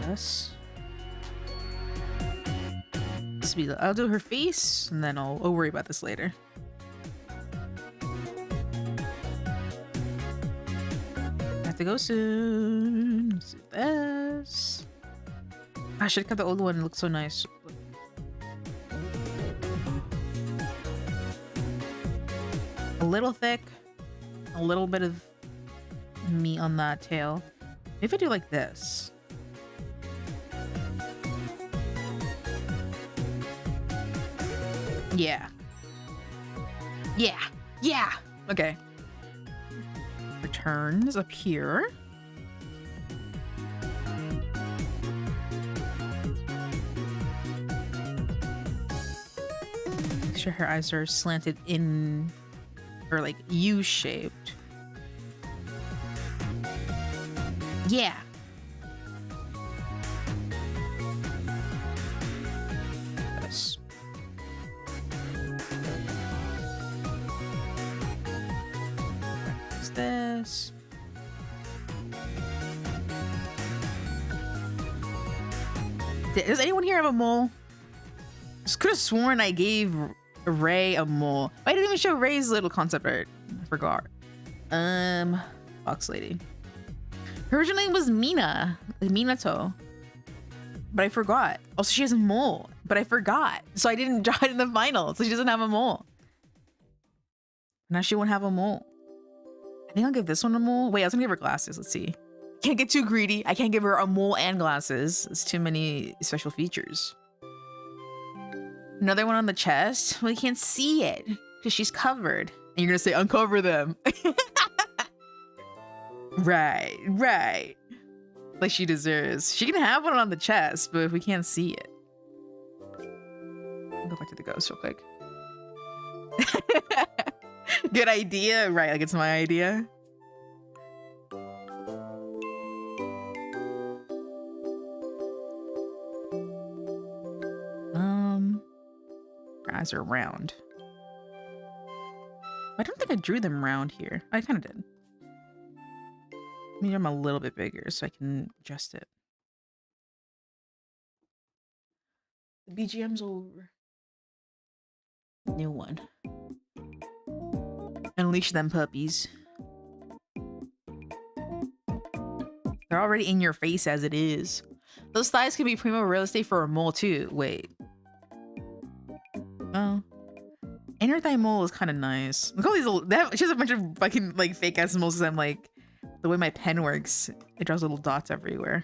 Yes. I'll do her face, and then I'll worry about this later. Have to go soon. Let's do this. I should have cut the old one. It looks so nice. A little thick, a little bit of meat on that tail. Maybe if I do like this. Yeah. Yeah. Yeah. Okay. Returns up here. Make sure her eyes are slanted in, or like U-shaped. Yeah. This. What's this? Does anyone here have a mole? Just could have sworn I gave Ray a mole. I didn't even show Ray's little concept art. I forgot. Fox Lady. Her original name was Mina, like Minato. But I forgot. Also, she has a mole, but I forgot. So I didn't draw it in the final. So she doesn't have a mole. Now she won't have a mole. I think I'll give this one a mole. Wait, I was gonna give her glasses. Let's see. Can't get too greedy. I can't give her a mole and glasses. It's too many special features. Another one on the chest. Well, you can't see it because she's covered. And you're gonna say, uncover them. Right, right. Like she deserves. She can have one on the chest, but if we can't see it. I'll go back to the ghost real quick. Good idea. Right, like it's my idea. Her eyes are round. I don't think I drew them round here. I kind of did. Maybe I'm a little bit bigger so I can adjust it. The BGM's over. New one. Unleash them puppies. They're already in your face as it is. Those thighs could be primo real estate for a mole too. Wait. Oh. Inner thigh mole is kind of nice. Look at all these little, she has a bunch of fucking like fake ass moles because I'm like, the way my pen works, it draws little dots everywhere.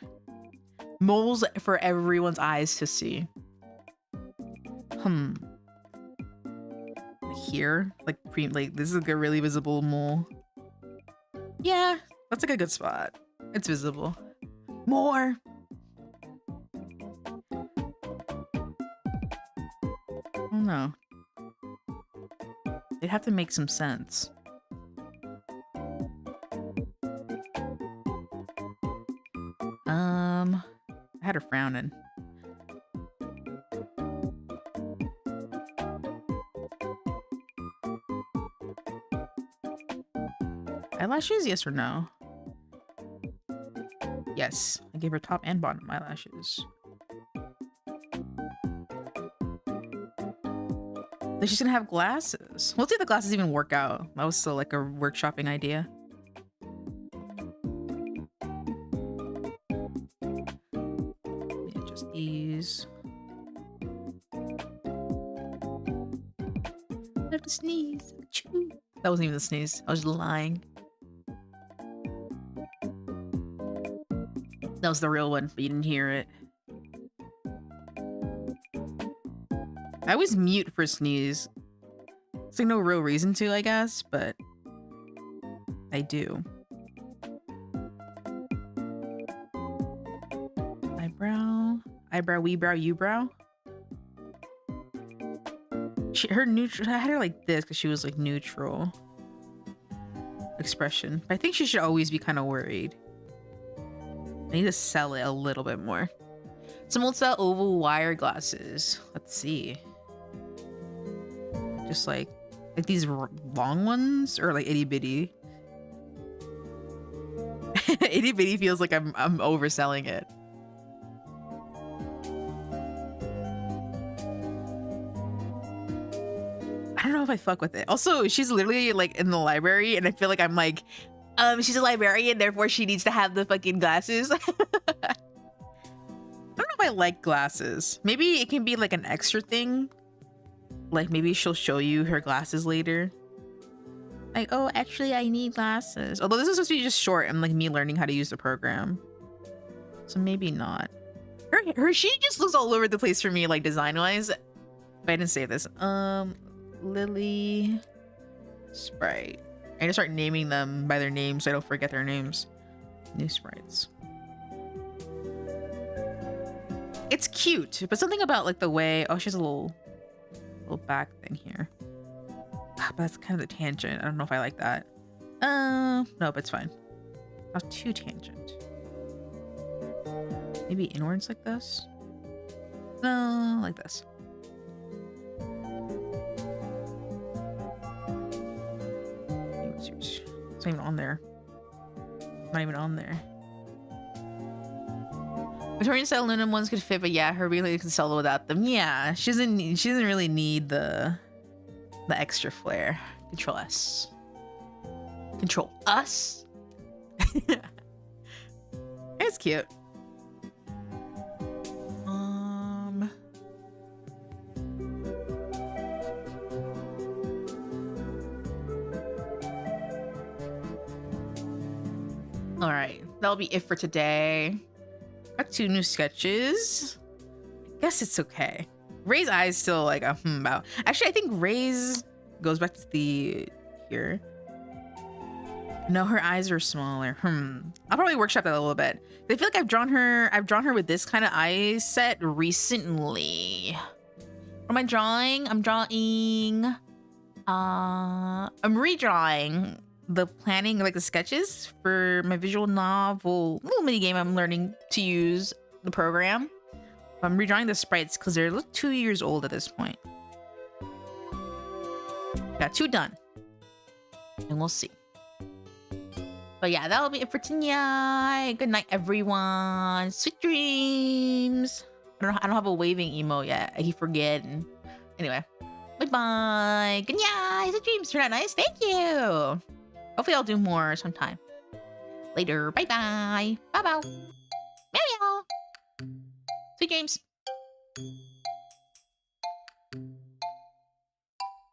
Moles for everyone's eyes to see. Here, like this is like a really visible mole. Yeah, that's like a good spot. It's visible. More. Oh no. They'd have to make some sense. I had her frowning. Eyelashes, yes or no? Yes, I gave her top and bottom eyelashes. Then she's gonna have glasses. We'll see if the glasses even work out. That was still like a workshopping idea. Yeah, just these. I have to sneeze. Achoo. That wasn't even the sneeze. I was just lying. That was the real one, but you didn't hear it. I always mute for sneeze. It's like no real reason to, I guess, but I do. Eyebrow, we-brow, you-brow. Her neutral, I had her like this because she was like neutral expression. But I think she should always be kind of worried. I need to sell it a little bit more. Some old style oval wire glasses. Let's see. Just like these long ones or like itty bitty. Itty bitty feels like I'm overselling it. I don't know if I fuck with it. Also, she's literally like in the library and I feel like I'm like, she's a librarian, therefore she needs to have the fucking glasses. I don't know if I like glasses. Maybe it can be like an extra thing. Like maybe she'll show you her glasses later. Like, oh, actually I need glasses. Although this is supposed to be just short and like me learning how to use the program. So maybe not. She just looks all over the place for me, like design-wise. But I didn't say this. Lily Sprite. I need to start naming them by their names so I don't forget their names. New sprites. It's cute, but something about like the way, oh, she has a little back thing here. But that's kind of the tangent. I don't know if I like that. Nope, it's fine. Not too tangent. Maybe inwards like this? No, like this. It's not even on there. Not even on there. Victorian style aluminum ones could fit, but yeah, her really can sell without them. Yeah, she doesn't really need the extra flair. Control S. Control us. It's cute. All right, that'll be it for today. Got 2 new sketches. I guess it's okay. Ray's eyes still like a about. Actually, I think Ray's goes back to the here. No, her eyes are smaller. I'll probably workshop that a little bit. I feel like I've drawn her with this kind of eye set recently. What am I drawing? I'm redrawing the planning, like the sketches for my visual novel little mini game I'm learning to use the program. I'm redrawing the sprites because they're 2 years old at this point. Got 2 done. And we'll see. But yeah, that'll be it for tonight. Good night, everyone. Sweet dreams. I don't have a waving emo yet. I keep forgetting. Anyway, bye-bye. Good night. Sweet dreams. Turned out nice. Thank you. Hopefully I'll do more sometime. Later. Bye-bye. Bye-bye. Meow. Sweet dreams.